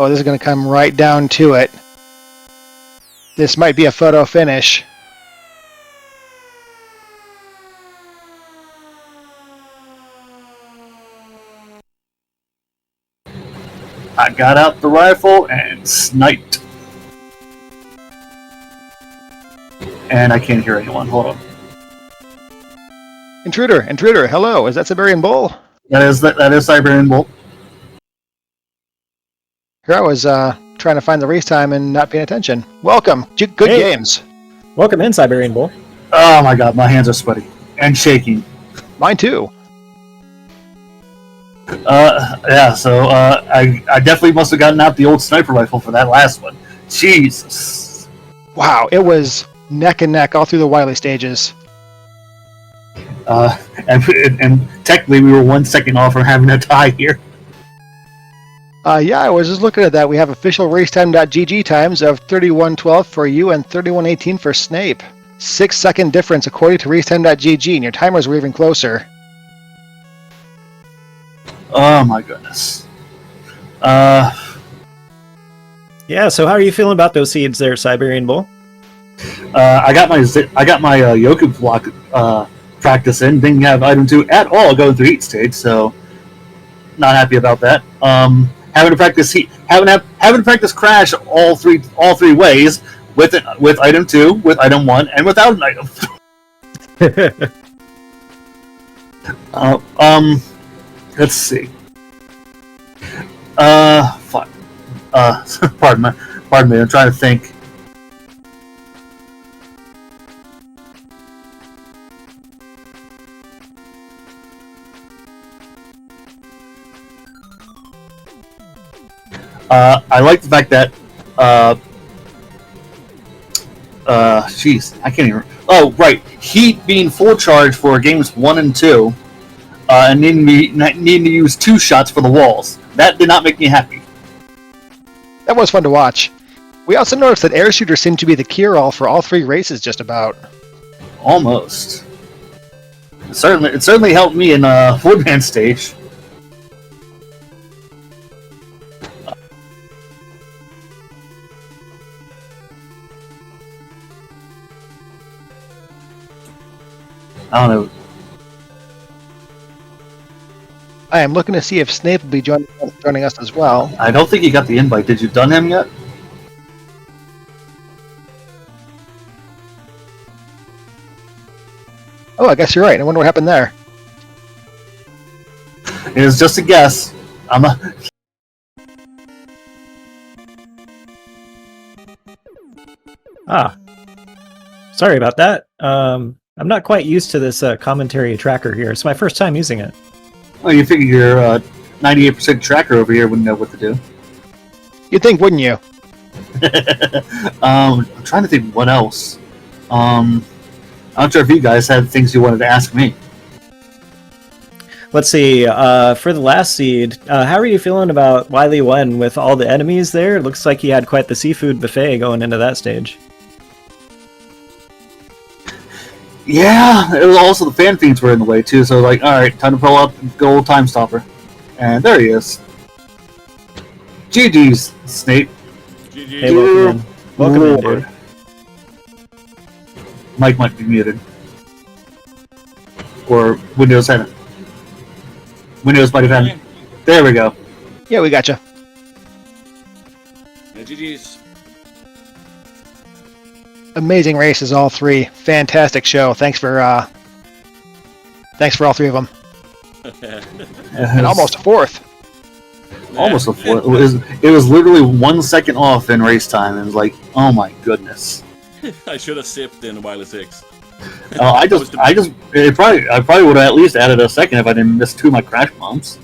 Oh, this is going to come right down to it. This might be a photo finish. I got out the rifle and sniped. And I can't hear anyone. Hold on. Intruder, hello. Is that Siberian Bull? That is Siberian Bull. Here I was trying to find the race time and not paying attention. Welcome. Good games. Welcome in, Siberian Bull. Oh my god, my hands are sweaty. And shaking. Mine too. Yeah, so I definitely must have gotten out the old sniper rifle for that last one. Jesus. Wow, it was neck and neck all through the Wily stages. And technically we were 1 second off from having a tie here. Yeah, I was just looking at that. We have official racetime.gg times of 31:12 for you and 31:18 for Zneip. 6-second difference according to racetime.gg, and your timers were even closer. Oh my goodness. Yeah, so how are you feeling about those seeds there, Siberian Bull? I got my Yoku block practice in. Didn't have item 2 at all going through Heat stage, so not happy about that. Having to practice Heat, having to practice Crash all three ways with item 2, with item 1, and without an item. Let's see. Fuck. Pardon me. I'm trying to think. I like the fact that, jeez, I can't even. Oh, right. Heat being full charge for games 1 and 2, and needing to use 2 shots for the walls. That did not make me happy. That was fun to watch. We also noticed that air shooters seem to be the cure-all for all 3 races, just about. Almost. It certainly helped me in Woodman stage. I don't know. I am looking to see if Zneip will be joining us as well. I don't think you got the invite. Did you done him yet? Oh, I guess you're right. I wonder what happened there. It was just a guess. I'm not. Sorry about that. I'm not quite used to this commentary tracker here. It's my first time using it. Oh, you figure your 98% tracker over here wouldn't know what to do. You'd think, wouldn't you? I'm trying to think what else. I'm not sure if you guys had things you wanted to ask me. Let's see. For the last seed, how are you feeling about Wily 1 with all the enemies there? It looks like he had quite the seafood buffet going into that stage. Yeah, it was also the fan fiends were in the way too, so like, alright, time to pull up the old time stopper. And there he is. GG's, Snape. GG. Hey, welcome in. Welcome in, Lord. dude. Mike might be muted. Or Windows had it. Windows might have had it. There we go. Yeah, we gotcha. Yeah, GG's. Amazing races, all 3. Fantastic show. Thanks for all 3 of them. And almost a 4th. Almost a fourth. It was literally 1 second off in race time, and it was like, oh my goodness. I should have sipped in Wily 6. I probably would have at least added a second if I didn't miss 2 of my crash bombs.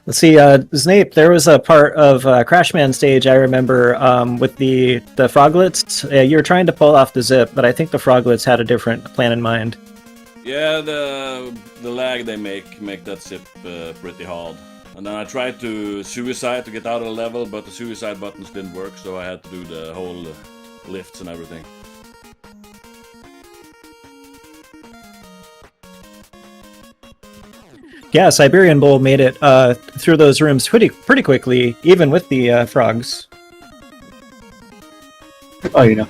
Let's see, Zneip, there was a part of Crashman stage I remember with the froglets. You were trying to pull off the zip, but I think the froglets had a different plan in mind. Yeah, the lag they make that zip pretty hard. And then I tried to suicide to get out of the level, but the suicide buttons didn't work, so I had to do the whole lifts and everything. Yeah, Siberian Bull made it through those rooms pretty quickly, even with the frogs. Oh, you know,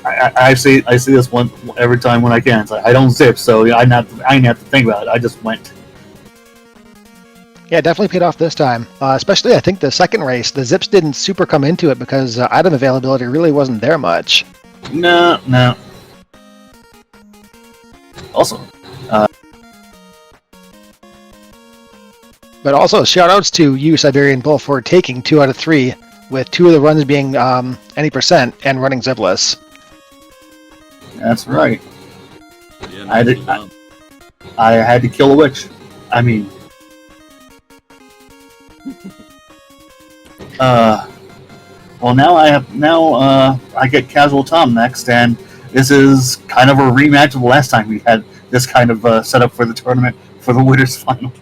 I see this one every time when I can. It's like, I don't zip, so I didn't have to think about it. I just went. Yeah, definitely paid off this time. Especially, I think, the second race. The zips didn't super come into it because item availability really wasn't there much. No. Also, But also, shout-outs to you, Siberian Bull, for taking 2 out of 3, with 2 of the runs being any percent and running zipless. that's right. Yeah, I did- well done. I had to kill a witch. I mean, well, now I get Casual Tom next, and this is kind of a rematch of the last time we had this kind of setup for the tournament for the winners final.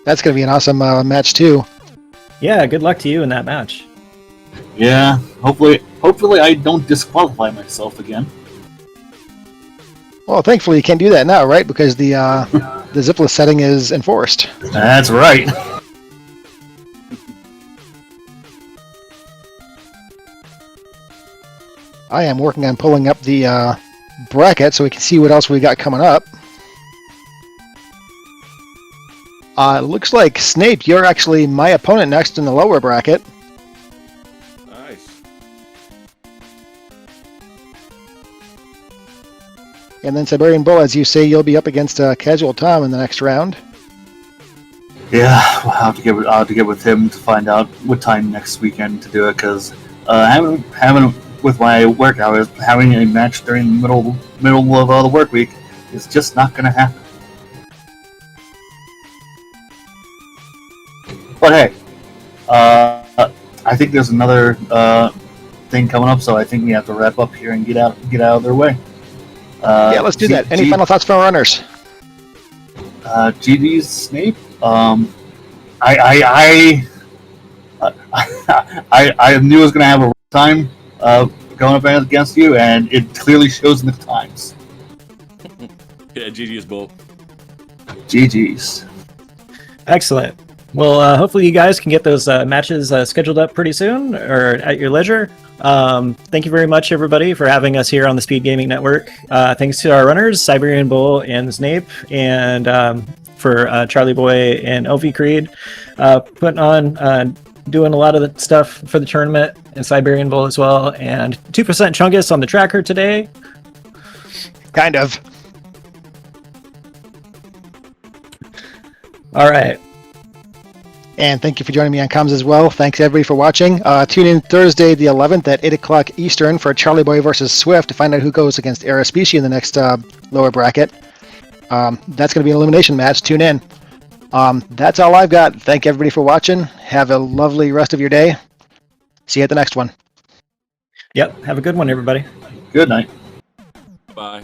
That's going to be an awesome match, too. Yeah, good luck to you in that match. Yeah, hopefully I don't disqualify myself again. Well, thankfully you can't do that now, right? Because the the zipless setting is enforced. That's right. I am working on pulling up the bracket so we can see what else we got coming up. It looks like, Snape, you're actually my opponent next in the lower bracket. Nice. And then Siberian Bull, as you say, you'll be up against Casual Tom in the next round. Yeah, I'll have to get with him to find out what time next weekend to do it, because having with my work hours, having a match during the middle of the work week is just not going to happen. But hey, I I think there's another thing coming up, so I think we have to wrap up here and get out of their way. Yeah, let's do that. Any final thoughts from our runners? GG's Snape. I knew I was going to have a rough time going up against you, and it clearly shows in the times. Yeah, GG's Bull. GG's. Excellent. Well, hopefully you guys can get those matches scheduled up pretty soon or at your leisure. Thank you very much, everybody, for having us here on the Speed Gaming Network. Thanks to our runners, Siberian Bull and Zneip, and for Charlie Boy and LV Creed, putting on, doing a lot of the stuff for the tournament, and Siberian Bull as well, and 2% Chungus on the tracker today. Kind of. All right. And thank you for joining me on comms as well. Thanks everybody for watching. Tune in Thursday the 11th at 8 o'clock Eastern for Charlie Boy versus Swift to find out who goes against Aerospecie in the next lower bracket. That's going to be an elimination match. Tune in. That's all I've got. Thank everybody for watching. Have a lovely rest of your day. See you at the next one. Yep. Have a good one, everybody. Good night. Bye.